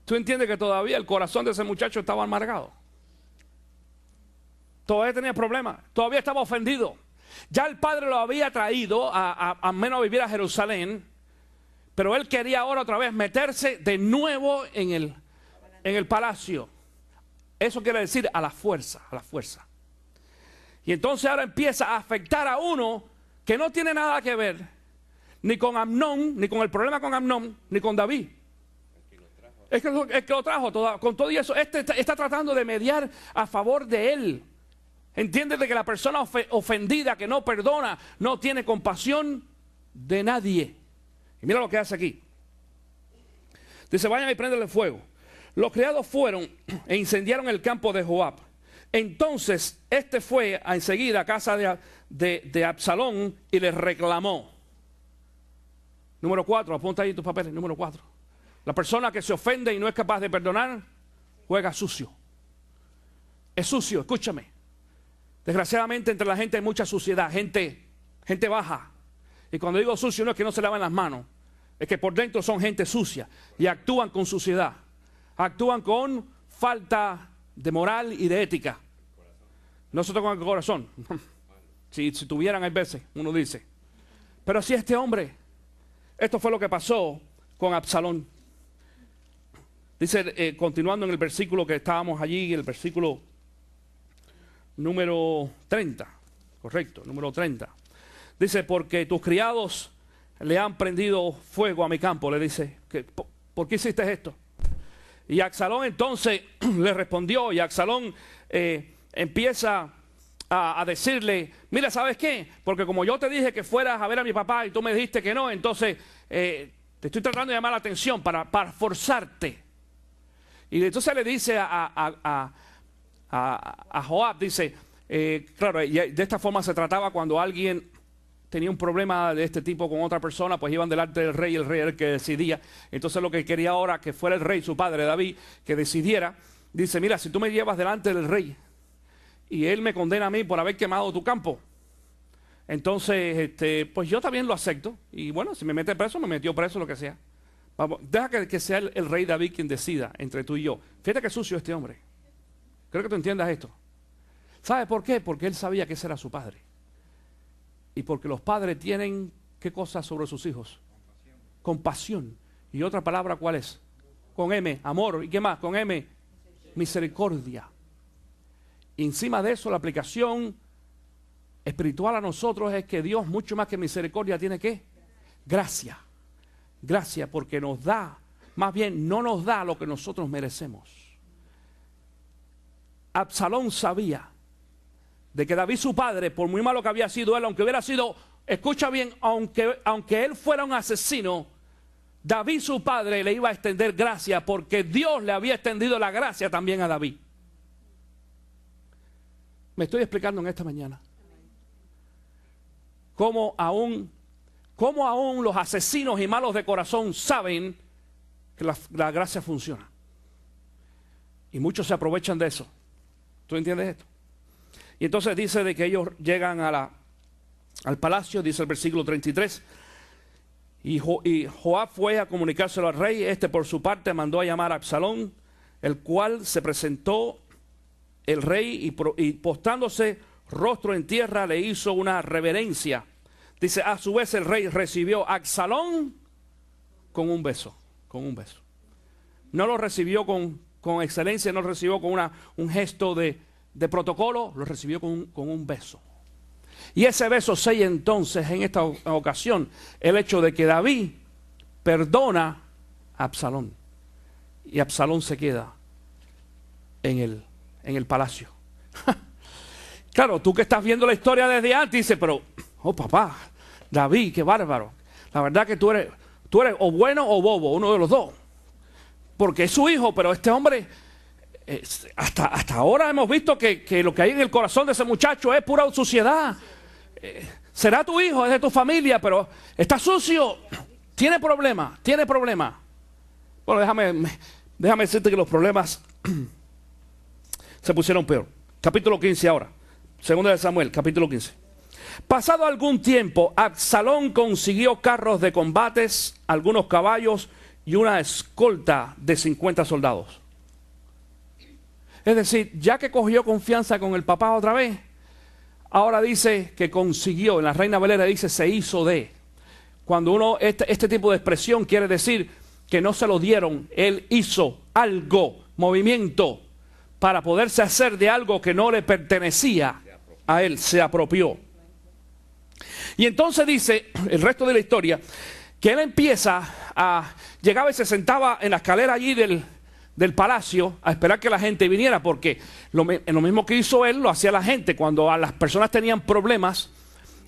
¿Tú entiendes que todavía el corazón de ese muchacho estaba amargado? Todavía tenía problemas, todavía estaba ofendido. Ya el padre lo había traído a menos a vivir a Jerusalén, pero él quería ahora otra vez meterse de nuevo en el palacio. Eso quiere decir a la fuerza, a la fuerza. Y entonces ahora empieza a afectar a uno que no tiene nada que ver ni con Amnón, ni con el problema con Amnón, ni con David. Es que lo trajo con todo y eso. Está tratando de mediar a favor de él. Entiéndete que la persona ofendida, que no perdona, no tiene compasión de nadie. Y mira lo que hace aquí. Dice, vayan y préndanle fuego. Los criados fueron e incendiaron el campo de Joab. Entonces este fue enseguida a casa de Absalón y le reclamó. Número 4, apunta ahí tus papeles. Número 4. La persona que se ofende y no es capaz de perdonar, juega sucio. Es sucio, escúchame. Desgraciadamente entre la gente hay mucha suciedad, gente baja. Y cuando digo sucio no es que no se lavan las manos, es que por dentro son gente sucia y actúan con suciedad. Actúan con falta de moral y de ética. No se tocan el corazón. Si tuvieran, hay veces, uno dice. Pero así este hombre, esto fue lo que pasó con Absalón. Dice, continuando en el versículo que estábamos allí, el versículo número 30. Correcto, número 30. Dice, porque tus criados le han prendido fuego a mi campo. Le dice, ¿por qué hiciste esto? Y Absalón entonces le respondió, y Absalón empieza a decirle, mira, ¿sabes qué? Porque como yo te dije que fueras a ver a mi papá y tú me dijiste que no, entonces te estoy tratando de llamar la atención para forzarte. Y entonces le dice a Joab, dice, claro, de esta forma se trataba cuando alguien tenía un problema de este tipo con otra persona, pues iban delante del rey y el rey era el que decidía. Entonces lo que quería ahora que fuera el rey, su padre David, que decidiera, dice, mira, si tú me llevas delante del rey y él me condena a mí por haber quemado tu campo, entonces pues yo también lo acepto. Y bueno, si me mete preso, me metió preso, lo que sea. Vamos, deja que sea el rey David quien decida entre tú y yo. Fíjate que sucio este hombre. Creo que tú entiendas esto. ¿Sabe por qué? Porque él sabía que ese era su padre. Y porque los padres tienen, ¿qué cosa sobre sus hijos? Compasión. Y otra palabra, ¿cuál es? Con M, amor. ¿Y qué más? Con M, misericordia. Y encima de eso, la aplicación espiritual a nosotros es que Dios, mucho más que misericordia, tiene ¿qué? Gracia. Gracia, porque nos da, más bien no nos da lo que nosotros merecemos. Absalón sabía de que David su padre, por muy malo que había sido él, aunque hubiera sido, escucha bien, aunque él fuera un asesino, David su padre le iba a extender gracia porque Dios le había extendido la gracia también a David. Me estoy explicando en esta mañana. Cómo aún los asesinos y malos de corazón saben que la gracia funciona. Y muchos se aprovechan de eso. ¿Tú entiendes esto? Y entonces dice de que ellos llegan al palacio, dice el versículo 33, y Joab fue a comunicárselo al rey. Este por su parte mandó a llamar a Absalón, el cual se presentó el rey y postrándose rostro en tierra le hizo una reverencia. Dice, a su vez el rey recibió a Absalón con un beso, No lo recibió con excelencia, no lo recibió con un gesto de protocolo, lo recibió con un beso. Y ese beso sella entonces en esta ocasión el hecho de que David perdona a Absalón. Y Absalón se queda en el palacio. Claro, tú que estás viendo la historia desde antes dices, pero, oh papá, David, qué bárbaro. La verdad que tú eres o bueno o bobo, uno de los dos. Porque es su hijo, pero este hombre, hasta ahora hemos visto que lo que hay en el corazón de ese muchacho es pura suciedad. Será tu hijo, es de tu familia, pero está sucio. Tiene problemas. Bueno, déjame decirte que los problemas se pusieron peor. Capítulo 15 ahora. Segunda de Samuel, capítulo 15. Pasado algún tiempo, Absalón consiguió carros de combates, algunos caballos y una escolta de 50 soldados. Es decir, ya que cogió confianza con el papá otra vez, ahora dice que consiguió, en la Reina Valera dice se hizo de. Cuando uno, este tipo de expresión quiere decir que no se lo dieron, él hizo algo, movimiento, para poderse hacer de algo que no le pertenecía a él, se apropió. Y entonces dice, el resto de la historia, que él llegaba y se sentaba en la escalera allí del palacio a esperar que la gente viniera, porque lo mismo que hizo él, lo hacía la gente. Cuando a las personas tenían problemas,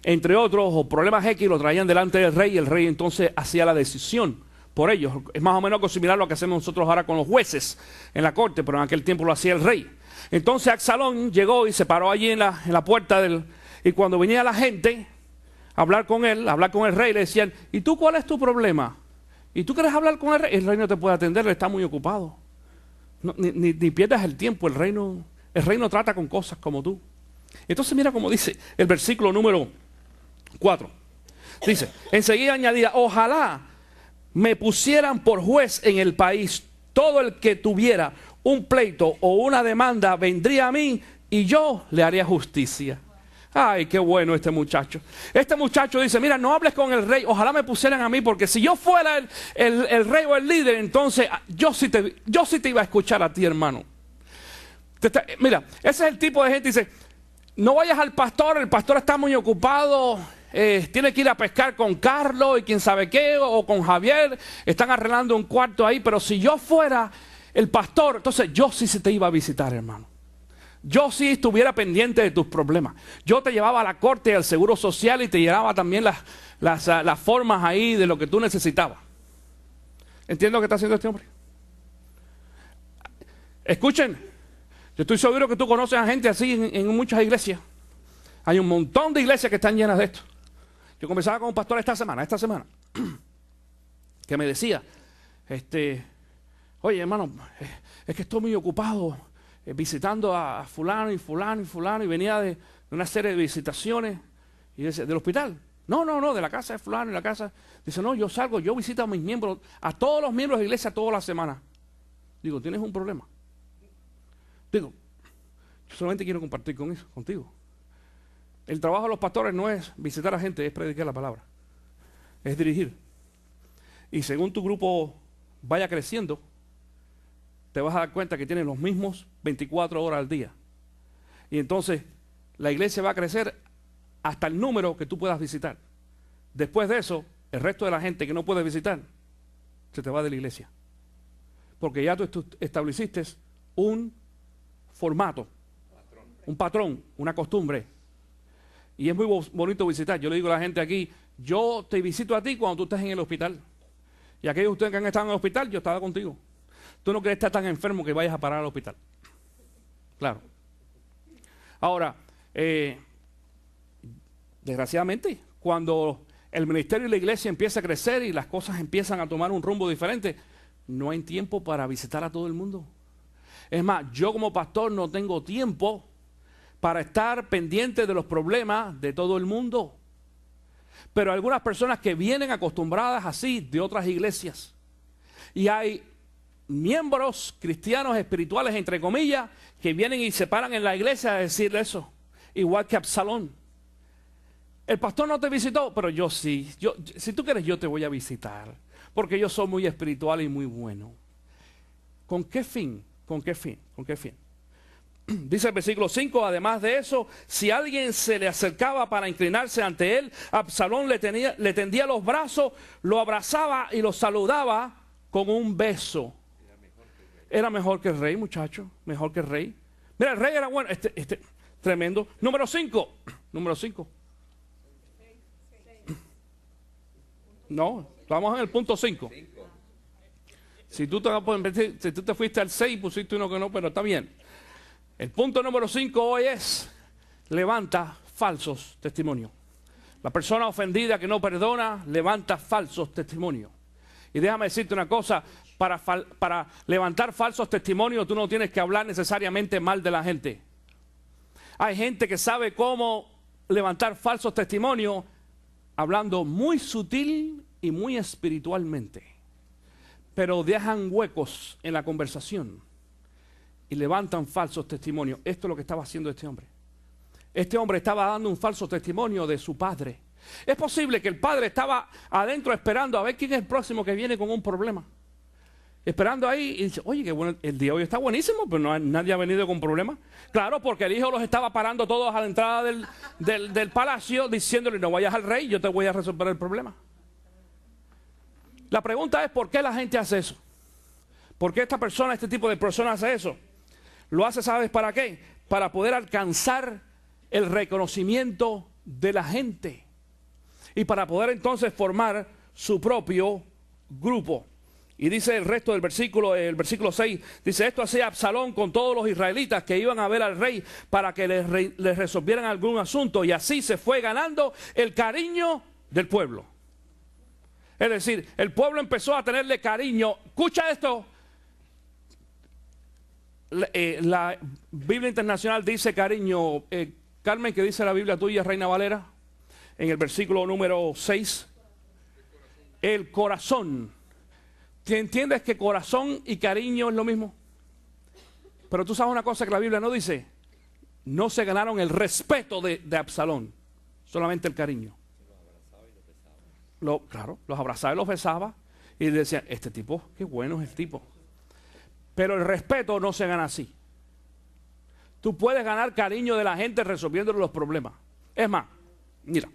entre otros, o problemas X, lo traían delante del rey, y el rey entonces hacía la decisión por ellos. Es más o menos algo similar a lo que hacemos nosotros ahora con los jueces en la corte, pero en aquel tiempo lo hacía el rey. Entonces Absalón llegó y se paró allí en la puerta y cuando venía la gente a hablar con él, a hablar con el rey, le decían, ¿y tú cuál es tu problema? ¿Y tú quieres hablar con el rey? El rey no te puede atender, él está muy ocupado. No, ni pierdas el tiempo, el rey no trata con cosas como tú. Entonces mira cómo dice el versículo número 4. Dice, enseguida añadía, ojalá me pusieran por juez en el país. Todo el que tuviera un pleito o una demanda vendría a mí y yo le haría justicia. Ay, qué bueno este muchacho. Este muchacho dice, mira, no hables con el rey, ojalá me pusieran a mí, porque si yo fuera el rey o el líder, entonces yo sí te iba a escuchar a ti, hermano. Mira, ese es el tipo de gente que dice, no vayas al pastor, el pastor está muy ocupado, tiene que ir a pescar con Carlos y quién sabe qué, o con Javier, están arreglando un cuarto ahí, pero si yo fuera el pastor, entonces yo sí se te iba a visitar, hermano. Yo sí estuviera pendiente de tus problemas. Yo te llevaba a la corte, al seguro social y te llevaba también las formas ahí de lo que tú necesitabas. ¿Entiendes lo que está haciendo este hombre? Escuchen, yo estoy seguro que tú conoces a gente así en muchas iglesias. Hay un montón de iglesias que están llenas de esto. Yo conversaba con un pastor esta semana, que me decía, oye hermano, es que estoy muy ocupado visitando a fulano y fulano y fulano, y venía de una serie de visitaciones, y dice, ¿del hospital? No, de la casa de fulano y la casa. Dice, no, yo salgo, yo visito a mis miembros, a todos los miembros de la iglesia toda la semana. Digo, ¿tienes un problema? Digo, yo solamente quiero compartir contigo. El trabajo de los pastores no es visitar a gente, es predicar la palabra, es dirigir. Y según tu grupo vaya creciendo, te vas a dar cuenta que tienes los mismos 24 horas al día. Y entonces la iglesia va a crecer hasta el número que tú puedas visitar. Después de eso, el resto de la gente que no puedes visitar, se te va de la iglesia. Porque ya tú estableciste un formato, un patrón, una costumbre. Y es muy bonito visitar. Yo le digo a la gente aquí, yo te visito a ti cuando tú estés en el hospital. Y aquellos de ustedes que han estado en el hospital, yo estaba contigo. Tú no quieres estar tan enfermo que vayas a parar al hospital. Claro. Ahora, desgraciadamente, cuando el ministerio y la iglesia empieza a crecer y las cosas empiezan a tomar un rumbo diferente, no hay tiempo para visitar a todo el mundo. Es más, yo como pastor no tengo tiempo para estar pendiente de los problemas de todo el mundo. Pero hay algunas personas que vienen acostumbradas así de otras iglesias. Y hay miembros cristianos espirituales, entre comillas, que vienen y se paran en la iglesia a decir eso. Igual que Absalón. El pastor no te visitó, pero yo sí. Si tú quieres, yo te voy a visitar. Porque yo soy muy espiritual y muy bueno. ¿Con qué fin? ¿Con qué fin? ¿Con qué fin? Dice el versículo 5, además de eso, si alguien se le acercaba para inclinarse ante él, Absalón le tendía los brazos, lo abrazaba y lo saludaba con un beso. Era mejor que el rey, muchacho, mejor que el rey. Mira, el rey era bueno, tremendo. Número 5. No, estamos en el punto 5. Si tú te fuiste al 6 y pusiste uno que no, pero está bien. El punto número 5 hoy es, levanta falsos testimonios. La persona ofendida que no perdona, levanta falsos testimonios. Y déjame decirte una cosa, para levantar falsos testimonios tú no tienes que hablar necesariamente mal de la gente. Hay gente que sabe cómo levantar falsos testimonios hablando muy sutil y muy espiritualmente. Pero dejan huecos en la conversación y levantan falsos testimonios. Esto es lo que estaba haciendo este hombre. Este hombre estaba dando un falso testimonio de su padre. Es posible que el padre estaba adentro esperando a ver quién es el próximo que viene con un problema. Esperando ahí y dice, oye, qué bueno, el día de hoy está buenísimo, pero nadie ha venido con problemas. Claro, porque el hijo los estaba parando todos a la entrada del palacio diciéndole, no vayas al rey, yo te voy a resolver el problema. La pregunta es, ¿por qué la gente hace eso? ¿Por qué este tipo de persona hace eso? Lo hace, ¿sabes para qué? Para poder alcanzar el reconocimiento de la gente y para poder entonces formar su propio grupo. Y dice el resto del versículo, el versículo 6, dice: esto hacía Absalón con todos los israelitas que iban a ver al rey para que les resolvieran algún asunto, y así se fue ganando el cariño del pueblo. Es decir, el pueblo empezó a tenerle cariño. Escucha esto. La Biblia Internacional dice cariño. Carmen, ¿qué dice la Biblia tuya, Reina Valera? En el versículo número 6. El corazón. ¿Entiendes que corazón y cariño es lo mismo? Pero tú sabes una cosa que la Biblia no dice. No se ganaron el respeto de Absalón, solamente el cariño. Claro, los abrazaba y los besaba y decían: este tipo, qué bueno es el tipo. Pero el respeto no se gana así. Tú puedes ganar cariño de la gente resolviendo los problemas. Es más, mira,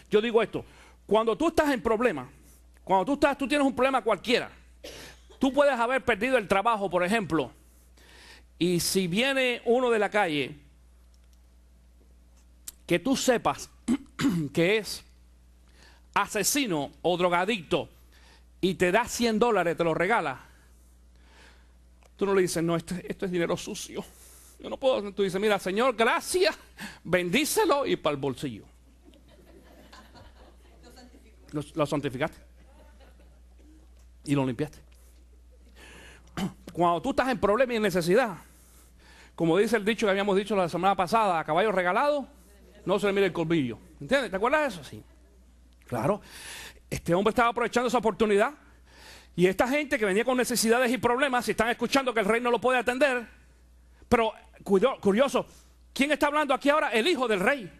yo digo esto: cuando tú estás en problemas, cuando tú tienes un problema cualquiera, tú puedes haber perdido el trabajo, por ejemplo, y si viene uno de la calle que tú sepas que es asesino o drogadicto y te da $100, te lo regala, tú no le dices: no, esto es dinero sucio, yo no puedo. Tú dices: mira, Señor, gracias, bendícelo, y para el bolsillo. Lo santificaste y lo limpiaste. Cuando tú estás en problema y en necesidad, como dice el dicho que habíamos dicho la semana pasada: a caballo regalado no se le mira el colmillo. ¿Entiendes? ¿Te acuerdas de eso? Sí. Claro. Este hombre estaba aprovechando esa oportunidad, y esta gente que venía con necesidades y problemas, si están escuchando que el rey no lo puede atender. Pero curioso, ¿quién está hablando aquí ahora? El hijo del rey.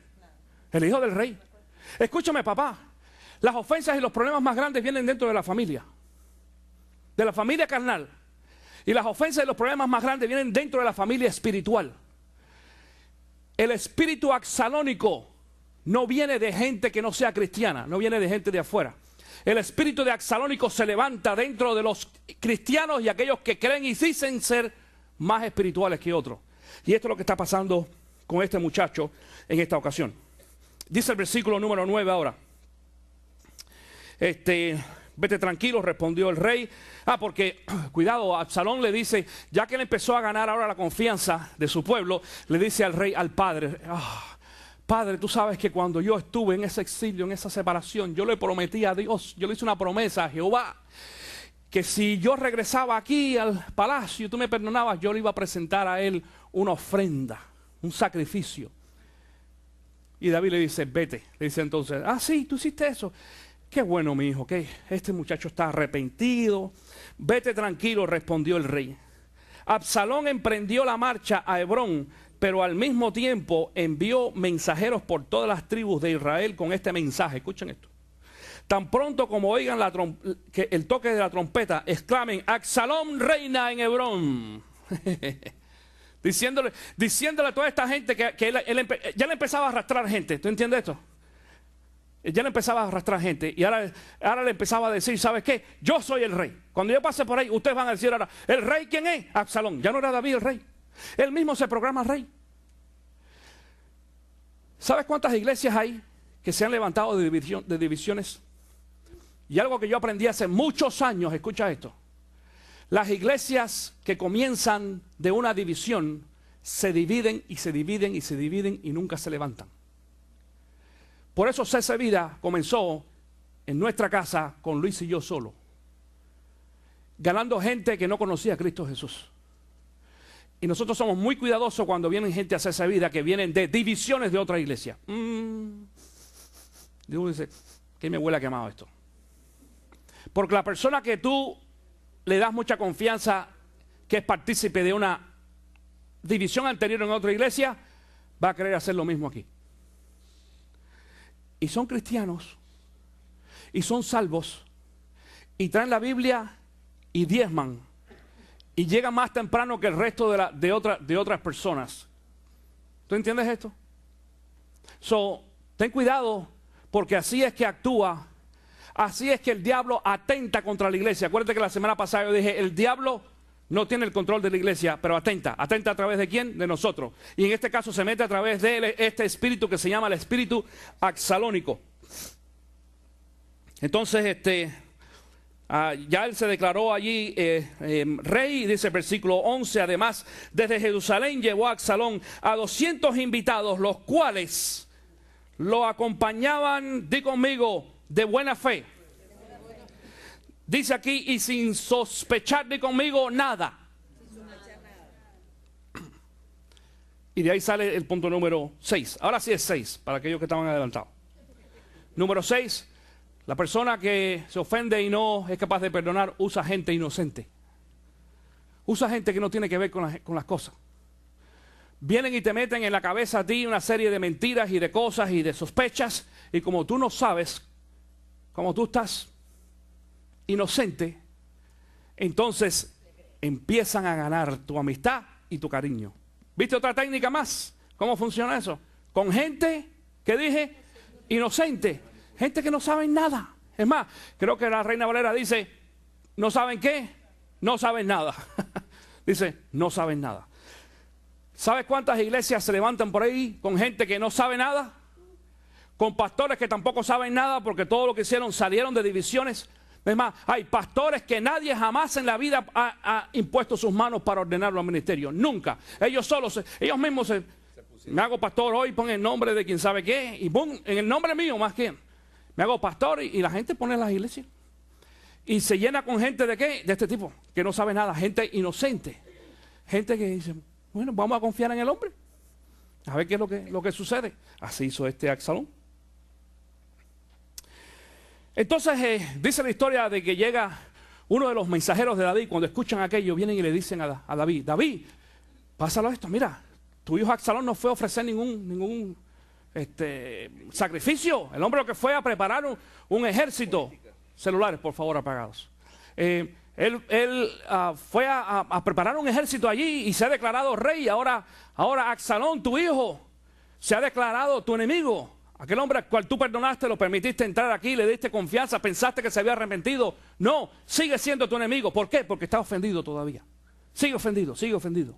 El hijo del rey. Escúchame, papá. Las ofensas y los problemas más grandes vienen dentro de la familia carnal. Y las ofensas y los problemas más grandes vienen dentro de la familia espiritual. El espíritu absalónico no viene de gente que no sea cristiana, no viene de gente de afuera. El espíritu de Absalónico se levanta dentro de los cristianos y aquellos que creen y dicen ser más espirituales que otros. Y esto es lo que está pasando con este muchacho en esta ocasión. Dice el versículo número 9 ahora. Vete tranquilo, respondió el rey. Porque, cuidado, Absalón le dice, ya que él empezó a ganar ahora la confianza de su pueblo, le dice al rey, al padre: Padre, tú sabes que cuando yo estuve en ese exilio, en esa separación, yo le prometí a Dios, yo le hice una promesa a Jehová, que si yo regresaba aquí al palacio y tú me perdonabas, yo le iba a presentar a él una ofrenda, un sacrificio. Y David le dice: vete. Le dice entonces: sí, tú hiciste eso. Qué bueno, mi hijo, que este muchacho está arrepentido. Vete tranquilo, respondió el rey. Absalón emprendió la marcha a Hebrón, pero al mismo tiempo envió mensajeros por todas las tribus de Israel con este mensaje. Escuchen esto: tan pronto como oigan que el toque de la trompeta, exclamen: Absalón reina en Hebrón. diciéndole a toda esta gente que él ya le empezaba a arrastrar gente. ¿Tú entiendes esto? Ya le empezaba a arrastrar gente y ahora le empezaba a decir: ¿sabes qué? Yo soy el rey. Cuando yo pase por ahí, ustedes van a decir ahora: ¿el rey quién es? Absalón. Ya no era David el rey. Él mismo se proclama rey. ¿Sabes cuántas iglesias hay que se han levantado de divisiones? Y algo que yo aprendí hace muchos años, escucha esto: las iglesias que comienzan de una división se dividen y se dividen y se dividen y nunca se levantan. Por eso CC Vida comenzó en nuestra casa con Luis y yo solo, ganando gente que no conocía a Cristo Jesús. Y nosotros somos muy cuidadosos cuando vienen gente a CC Vida que vienen de divisiones de otra iglesia. Dios dice: ¿qué me huele a quemado esto? Porque la persona que tú le das mucha confianza, que es partícipe de una división anterior en otra iglesia, va a querer hacer lo mismo aquí. Y son cristianos, y son salvos, y traen la Biblia y diezman, y llegan más temprano que el resto de otras personas. ¿Tú entiendes esto? Ten cuidado, porque así es que actúa Así es que el diablo atenta contra la iglesia. Acuérdate que la semana pasada yo dije, el diablo no tiene el control de la iglesia, pero atenta. ¿Atenta a través de quién? De nosotros. Y en este caso se mete a través de este espíritu que se llama el espíritu axalónico. Entonces, ya él se declaró allí rey, dice el versículo 11. Además, desde Jerusalén llevó a Absalón a 200 invitados, los cuales lo acompañaban, di conmigo, de buena fe. Dice aquí, y sin sospechar, di conmigo, nada. Y de ahí sale el punto número 6. Ahora sí es 6, para aquellos que estaban adelantados. Número 6. La persona que se ofende y no es capaz de perdonar usa gente inocente. Usa gente que no tiene que ver con las cosas. Vienen y te meten en la cabeza a ti una serie de mentiras y de cosas y de sospechas. Y como tú no sabes, como tú estás inocente, entonces empiezan a ganar tu amistad y tu cariño. ¿Viste otra técnica más? ¿Cómo funciona eso? Con gente, ¿qué dije? Inocente. Gente que no saben nada. Es más, creo que la Reina Valera dice, ¿no saben qué? No saben nada. Dice, no saben nada. ¿Sabes cuántas iglesias se levantan por ahí con gente que no sabe nada? Con pastores que tampoco saben nada porque todo lo que hicieron salieron de divisiones. Es más, hay pastores que nadie jamás en la vida ha impuesto sus manos para ordenarlo al ministerio. Nunca. Ellos mismos me hago pastor hoy, pon el nombre de quien sabe qué, y pon en el nombre mío más que me hago pastor, y la gente pone en las iglesias. Y se llena con gente de qué, de este tipo, que no sabe nada, gente inocente. Gente que dice, bueno, vamos a confiar en el hombre. A ver qué es lo que sucede. Así hizo Absalón. Entonces dice la historia de que llega uno de los mensajeros de David. Cuando escuchan aquello, vienen y le dicen a David, David, pásalo esto, mira, tu hijo Absalón no fue a ofrecer ningún sacrificio. El hombre lo que fue a preparar un ejército. Celulares, por favor, apagados. Él fue a preparar un ejército allí y se ha declarado rey. Ahora Absalón, tu hijo, se ha declarado tu enemigo. Aquel hombre al cual tú perdonaste, lo permitiste entrar aquí, le diste confianza, pensaste que se había arrepentido. No, sigue siendo tu enemigo. ¿Por qué? Porque está ofendido todavía. Sigue ofendido, sigue ofendido.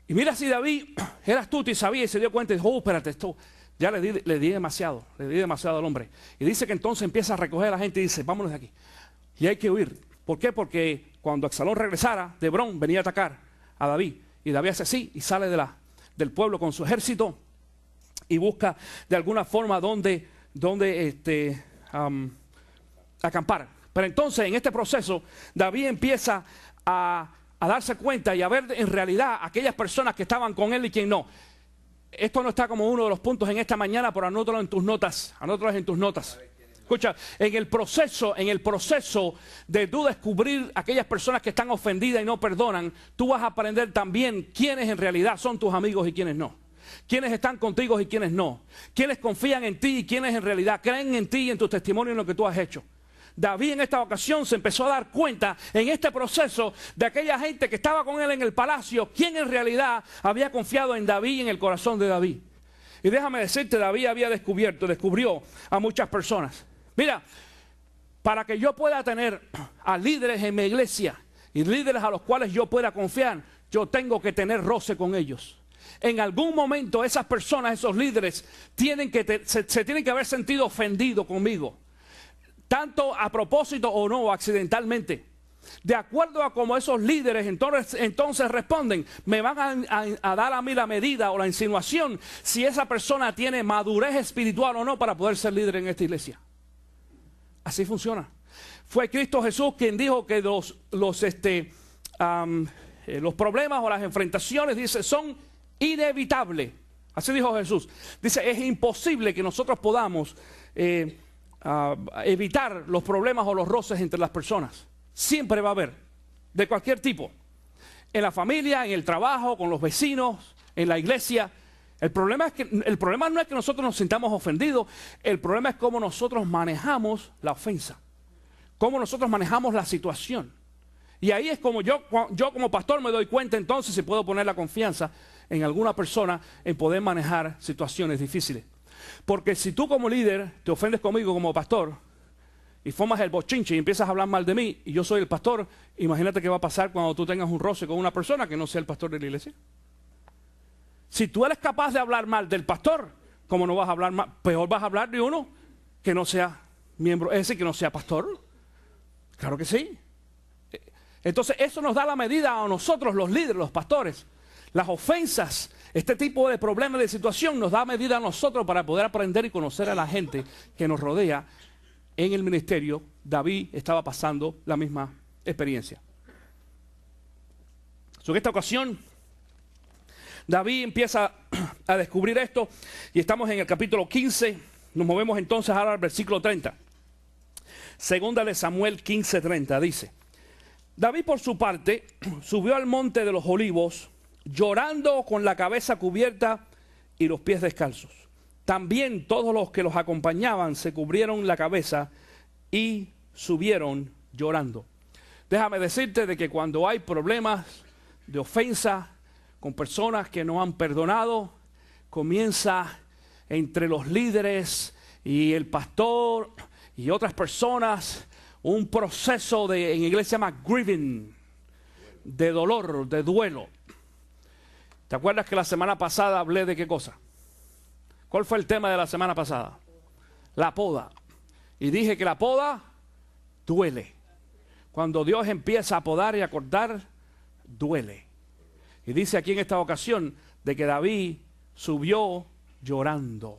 Y mira si David era astuto y sabía y se dio cuenta y dijo, oh, espérate, esto ya le di demasiado al hombre. Y dice que entonces empieza a recoger a la gente y dice, vámonos de aquí. Y hay que huir. ¿Por qué? Porque cuando Absalón regresara de Hebrón, venía a atacar a David. Y David hace así y sale del pueblo con su ejército y busca de alguna forma donde acampar. Pero entonces en este proceso David empieza a darse cuenta y a ver en realidad aquellas personas que estaban con él y quien no. Esto no está como uno de los puntos en esta mañana, pero anótalo en tus notas. Anótalo en tus notas. Escucha, en el proceso de tú descubrir aquellas personas que están ofendidas y no perdonan, tú vas a aprender también quiénes en realidad son tus amigos y quiénes no. Quiénes están contigo y quiénes no. Quiénes confían en ti y quiénes en realidad creen en ti y en tu testimonio y en lo que tú has hecho. David en esta ocasión se empezó a dar cuenta en este proceso de aquella gente que estaba con él en el palacio, quién en realidad había confiado en David y en el corazón de David. Y déjame decirte, David había descubrió a muchas personas. Mira, para que yo pueda tener a líderes en mi iglesia y líderes a los cuales yo pueda confiar, yo tengo que tener roce con ellos. En algún momento esas personas, esos líderes, se tienen que haber sentido ofendidos conmigo. Tanto a propósito o no, accidentalmente. De acuerdo a cómo esos líderes entonces responden, me van a dar a mí la medida o la insinuación si esa persona tiene madurez espiritual o no para poder ser líder en esta iglesia. Así funciona. Fue Cristo Jesús quien dijo que los problemas o las enfrentaciones, dice, son inevitables. Así dijo Jesús. Dice, es imposible que nosotros podamos evitar los problemas o los roces entre las personas. Siempre va a haber, de cualquier tipo. En la familia, en el trabajo, con los vecinos, en la iglesia. El problema no es que nosotros nos sintamos ofendidos. El problema es cómo nosotros manejamos la ofensa. Cómo nosotros manejamos la situación. Y ahí es como yo como pastor me doy cuenta entonces si puedo poner la confianza en alguna persona en poder manejar situaciones difíciles. Porque si tú como líder te ofendes conmigo como pastor, y formas el bochinche y empiezas a hablar mal de mí y yo soy el pastor, imagínate qué va a pasar cuando tú tengas un roce con una persona que no sea el pastor de la iglesia. Si tú eres capaz de hablar mal del pastor, ¿cómo no vas a hablar mal? Peor vas a hablar de uno que no sea miembro, es decir, que no sea pastor. Claro que sí. Entonces eso nos da la medida a nosotros, los líderes, los pastores. Las ofensas, este tipo de problemas de situación nos da medida a nosotros para poder aprender y conocer a la gente que nos rodea. En el ministerio, David estaba pasando la misma experiencia. En esta ocasión, David empieza a descubrir esto y estamos en el capítulo 15. Nos movemos entonces ahora al versículo 30. Segunda de Samuel 15:30 dice: David por su parte subió al monte de los olivos llorando con la cabeza cubierta y los pies descalzos. También todos los que los acompañaban se cubrieron la cabeza y subieron llorando. Déjame decirte de que cuando hay problemas de ofensa con personas que no han perdonado, comienza entre los líderes y el pastor y otras personas un proceso de, en inglés se llama grieving, de dolor, de duelo. ¿Te acuerdas que la semana pasada hablé de qué cosa? ¿Cuál fue el tema de la semana pasada? La poda. Y dije que la poda duele. Cuando Dios empieza a podar y a cortar, duele. Y dice aquí en esta ocasión de que David subió llorando.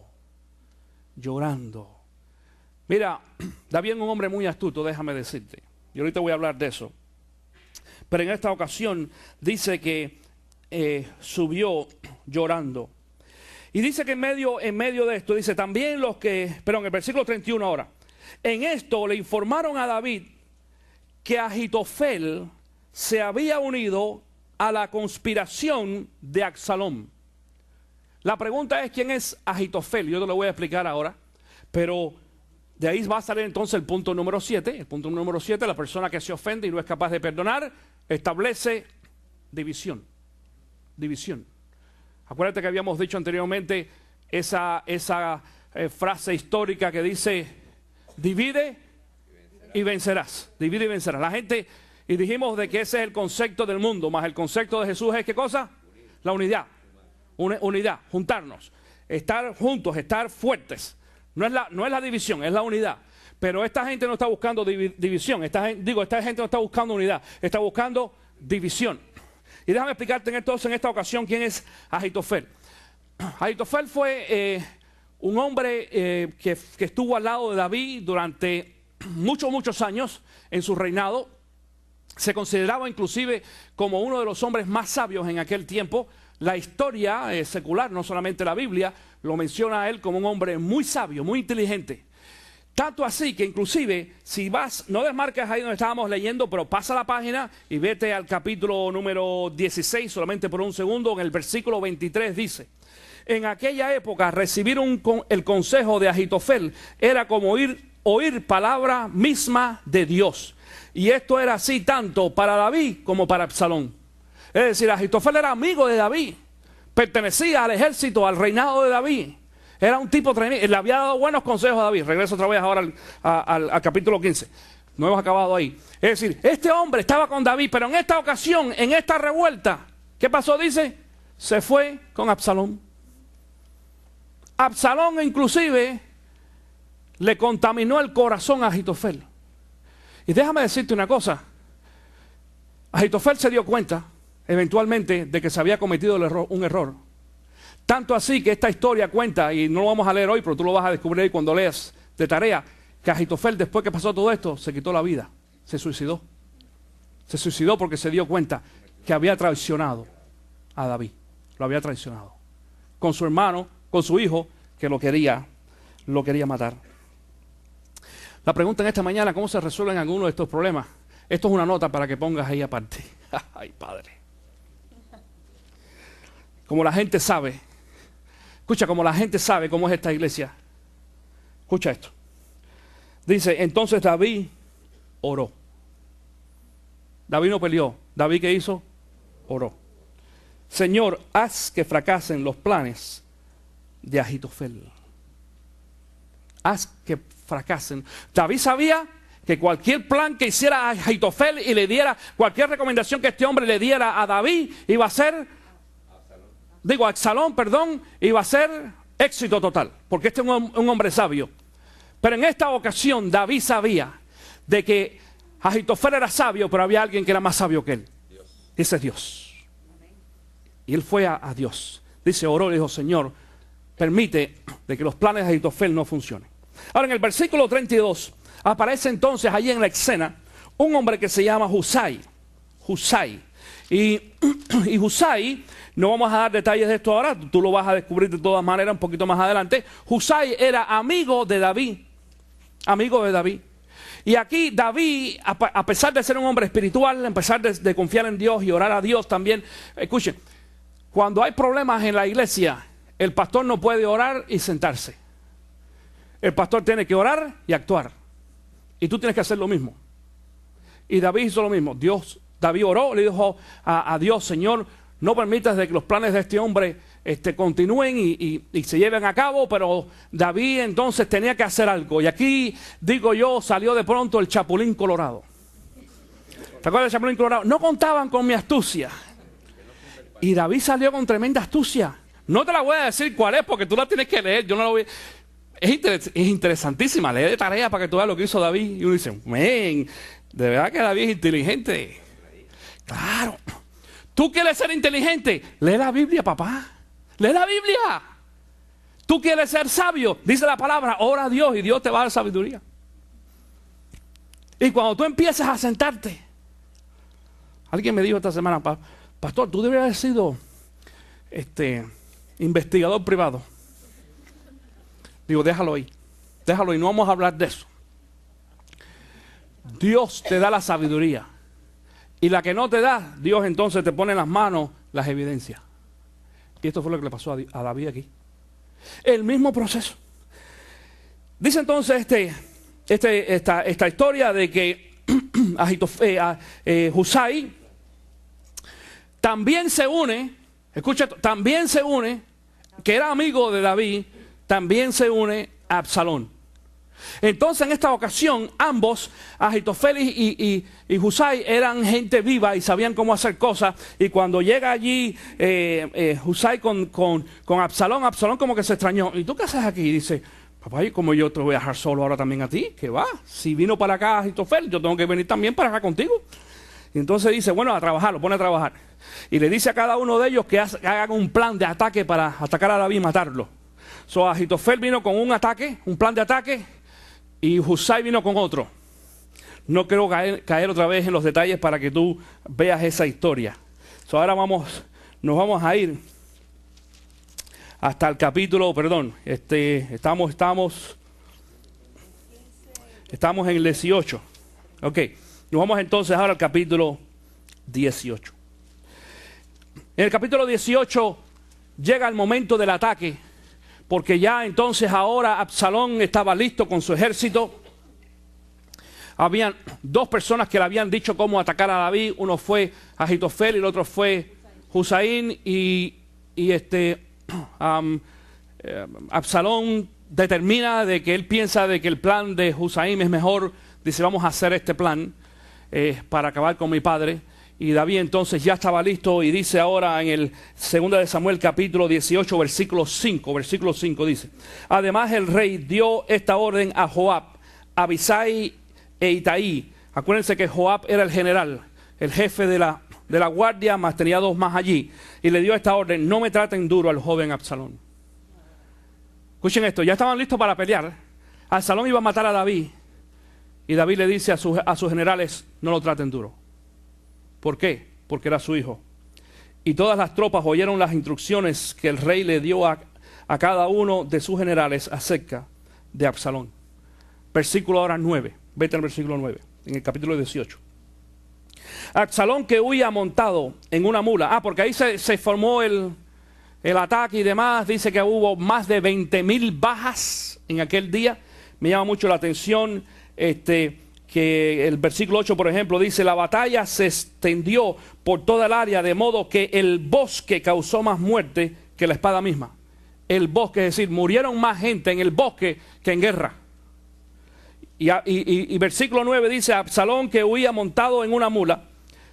Llorando. Mira, David es un hombre muy astuto, déjame decirte. Y ahorita voy a hablar de eso. Pero en esta ocasión dice que subió llorando. Y dice que en medio de esto, dice también los que, perdón, el versículo 31 ahora. En esto le informaron a David que Ahitofel se había unido a la conspiración de Absalom. La pregunta es, ¿quién es Ahitofel? Yo te lo voy a explicar ahora, pero de ahí va a salir entonces el punto número 7. El punto número 7, la persona que se ofende y no es capaz de perdonar, establece división. División. Acuérdate que habíamos dicho anteriormente esa frase histórica que dice, divide y vencerás. Divide y vencerás. La gente, y dijimos de que ese es el concepto del mundo, más el concepto de Jesús es ¿qué cosa? La unidad. Unidad, juntarnos, estar juntos, estar fuertes. No es la división, es la unidad. Pero esta gente no está buscando división. Esta gente no está buscando unidad, está buscando división. Y déjame explicarte entonces en esta ocasión quién es Ahitofel. Ahitofel fue un hombre que estuvo al lado de David durante muchos años en su reinado. Se consideraba inclusive como uno de los hombres más sabios en aquel tiempo. La historia secular, no solamente la Biblia, lo menciona a él como un hombre muy sabio, muy inteligente. Tanto así que inclusive, si vas, no desmarques ahí donde estábamos leyendo, pero pasa la página y vete al capítulo número 16, solamente por un segundo, en el versículo 23 dice: en aquella época recibir el consejo de Ahitofel era como oír palabra misma de Dios. Y esto era así tanto para David como para Absalom. Es decir, Ahitofel era amigo de David, pertenecía al ejército, al reinado de David. Era un tipo tremendo, le había dado buenos consejos a David. Regreso otra vez ahora al capítulo 15. No hemos acabado ahí. Es decir, este hombre estaba con David, pero en esta ocasión, en esta revuelta, ¿qué pasó? Dice, se fue con Absalom. Absalom inclusive le contaminó el corazón a Ahitofel. Y déjame decirte una cosa. Ahitofel se dio cuenta eventualmente de que se había cometido un error. Tanto así que esta historia cuenta, y no lo vamos a leer hoy, pero tú lo vas a descubrir cuando leas de tarea, que Ahitofel, después que pasó todo esto, se quitó la vida, se suicidó. Se suicidó porque se dio cuenta que había traicionado a David. Lo había traicionado. Con su hermano, con su hijo, que lo quería matar. La pregunta en esta mañana, ¿cómo se resuelven algunos de estos problemas? Esto es una nota para que pongas ahí aparte. Ay, Padre. Como la gente sabe, escucha, como la gente sabe cómo es esta iglesia. Escucha esto. Dice, entonces David oró. David no peleó. ¿David qué hizo? Oró. Señor, haz que fracasen los planes de Ahitofel. haz que fracasen. David sabía que cualquier plan que hiciera Ahitofel y le diera, cualquier recomendación que este hombre le diera a David, iba a ser, a Absalón, perdón, iba a ser éxito total, porque este es un hombre sabio. Pero en esta ocasión David sabía de que Ahitofel era sabio, pero había alguien que era más sabio que él. Ese es Dios. Y él fue a Dios. Dice, oró y dijo, Señor, permite de que los planes de Ahitofel no funcionen. Ahora en el versículo 32 aparece entonces allí en la escena un hombre que se llama Husai. Y Husai, no vamos a dar detalles de esto ahora, tú lo vas a descubrir de todas maneras un poquito más adelante. Husai era amigo de David. Y aquí David, a pesar de ser un hombre espiritual, a pesar de confiar en Dios y orar a Dios también, escuchen, cuando hay problemas en la iglesia, el pastor no puede orar y sentarse. El pastor tiene que orar y actuar. Y tú tienes que hacer lo mismo. Y David hizo lo mismo. David oró, le dijo a Dios, Señor, no permitas de que los planes de este hombre continúen y se lleven a cabo, pero David entonces tenía que hacer algo. Y aquí, digo yo, salió de pronto el Chapulín Colorado. ¿Te acuerdas del Chapulín Colorado? No contaban con mi astucia. Y David salió con tremenda astucia. No te la voy a decir cuál es, porque tú la tienes que leer. Yo no la voy. Es interesantísima. Lee de tarea para que tú veas lo que hizo David. Y uno dice, men, de verdad que David es inteligente. Claro. ¿Tú quieres ser inteligente? Lee la Biblia, papá. Lee la Biblia. ¿Tú quieres ser sabio? Dice la palabra, ora a Dios y Dios te va a dar sabiduría. Y cuando tú empieces a sentarte, alguien me dijo esta semana, pastor, tú deberías haber sido investigador privado. Digo, déjalo ahí, no vamos a hablar de eso. Dios te da la sabiduría. Y la que no te da, Dios entonces te pone en las manos las evidencias. Y esto fue lo que le pasó a David aquí. El mismo proceso. Dice entonces esta historia de que Husai también se une, escucha, también se une, que era amigo de David, también se une a Absalón. Entonces en esta ocasión ambos, Ahitofel y Husai, eran gente viva y sabían cómo hacer cosas. Y cuando llega allí Husai con Absalón como que se extrañó. ¿Y tú qué haces aquí? Y dice, papá, ¿y cómo yo te voy a dejar solo ahora también a ti? ¿Qué va? Si vino para acá Ahitofel, yo tengo que venir también para acá contigo. Y entonces dice, bueno, a trabajar, lo pone a trabajar. Y le dice a cada uno de ellos que hagan un plan de ataque para atacar a David y matarlo. Ahitofel vino con un plan de ataque. Y Husai vino con otro. No quiero caer otra vez en los detalles para que tú veas esa historia. Ahora nos vamos a ir hasta el capítulo, estamos en el 18. Ok, nos vamos entonces ahora al capítulo 18. En el capítulo 18 llega el momento del ataque. Porque ya entonces ahora Absalón estaba listo con su ejército. Habían dos personas que le habían dicho cómo atacar a David. Uno fue Ahitofel y el otro fue Husai. Absalón determina de que él piensa de que el plan de Husai es mejor. Dice, vamos a hacer este plan para acabar con mi padre. Y David entonces ya estaba listo y dice ahora en el 2 de Samuel capítulo 18 versículo 5 dice, además el rey dio esta orden a Joab, Abisai e Itaí. Acuérdense que Joab era el general, el jefe de la guardia, más tenía dos más allí, y le dio esta orden, no me traten duro al joven Absalón. Escuchen esto, ya estaban listos para pelear. Absalón iba a matar a David y David le dice a sus generales, no lo traten duro. ¿Por qué? Porque era su hijo. Y todas las tropas oyeron las instrucciones que el rey le dio a cada uno de sus generales acerca de Absalón. Versículo ahora 9. Vete al versículo 9, en el capítulo 18. Absalón que huía montado en una mula. Porque ahí se formó el ataque y demás. Dice que hubo más de 20,000 bajas en aquel día. Me llama mucho la atención que el versículo 8, por ejemplo, dice, la batalla se extendió por toda el área, de modo que el bosque causó más muerte que la espada misma. el bosque, es decir, murieron más gente en el bosque que en guerra. Y versículo 9 dice, Absalón, que huía montado en una mula,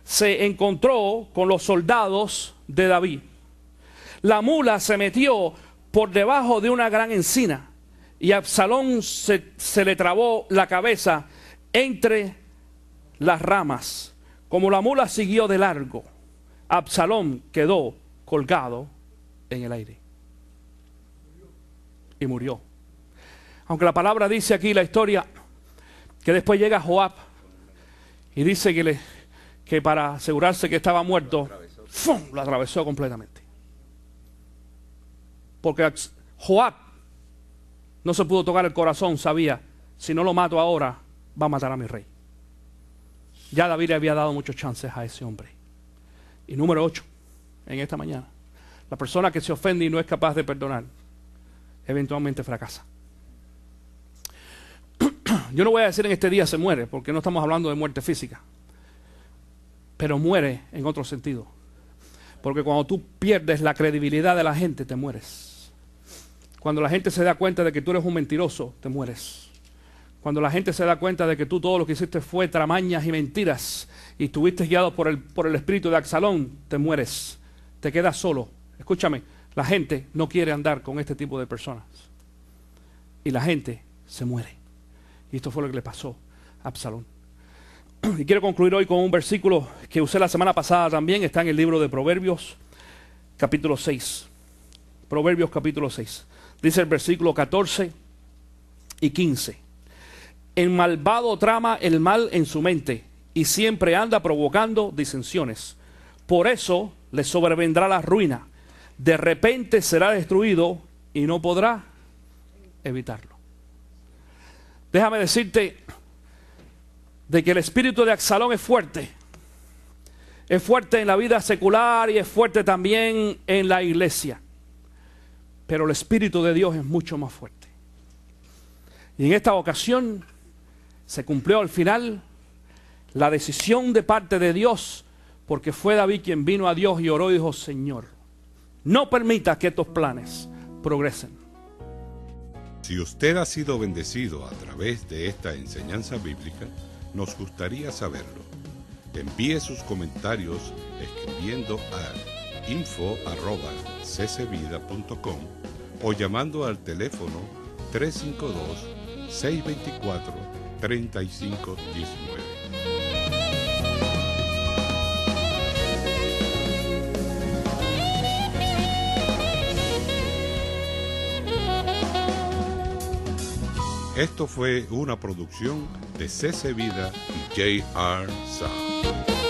se encontró con los soldados de David. La mula se metió por debajo de una gran encina y a Absalón se le trabó la cabeza entre las ramas. Como la mula siguió de largo, Absalón quedó colgado en el aire y murió. Aunque la palabra dice aquí, la historia, que después llega Joab y dice que para asegurarse que estaba muerto, ¡fum!, lo atravesó completamente. Porque Joab no se pudo tocar el corazón, sabía, si no lo mato ahora, va a matar a mi rey. Ya David le había dado muchos chances a ese hombre. Y número 8, en esta mañana, la persona que se ofende y no es capaz de perdonar, eventualmente fracasa. Yo no voy a decir en este día se muere, porque no estamos hablando de muerte física, pero muere en otro sentido. Porque cuando tú pierdes la credibilidad de la gente, te mueres. Cuando la gente se da cuenta de que tú eres un mentiroso, te mueres. Cuando la gente se da cuenta de que tú todo lo que hiciste fue tramañas y mentiras y estuviste guiado por el espíritu de Absalón, te mueres. Te quedas solo. Escúchame, la gente no quiere andar con este tipo de personas. Y la gente se muere. Y esto fue lo que le pasó a Absalón. Y quiero concluir hoy con un versículo que usé la semana pasada también. Está en el libro de Proverbios, capítulo 6. Proverbios, capítulo 6. Dice el versículo 14 y 15. El malvado trama el mal en su mente y siempre anda provocando disensiones. Por eso le sobrevendrá la ruina. De repente será destruido y no podrá evitarlo. Déjame decirte de que el espíritu de Absalón es fuerte. Es fuerte en la vida secular y es fuerte también en la iglesia. Pero el espíritu de Dios es mucho más fuerte. Y en esta ocasión se cumplió al final la decisión de parte de Dios, porque fue David quien vino a Dios y oró y dijo: Señor, no permita que estos planes progresen. Si usted ha sido bendecido a través de esta enseñanza bíblica, nos gustaría saberlo. Envíe sus comentarios escribiendo a info@ccvida.com o llamando al teléfono 352-624-3519. Esto fue una producción de CC Vida y J.R. Sound.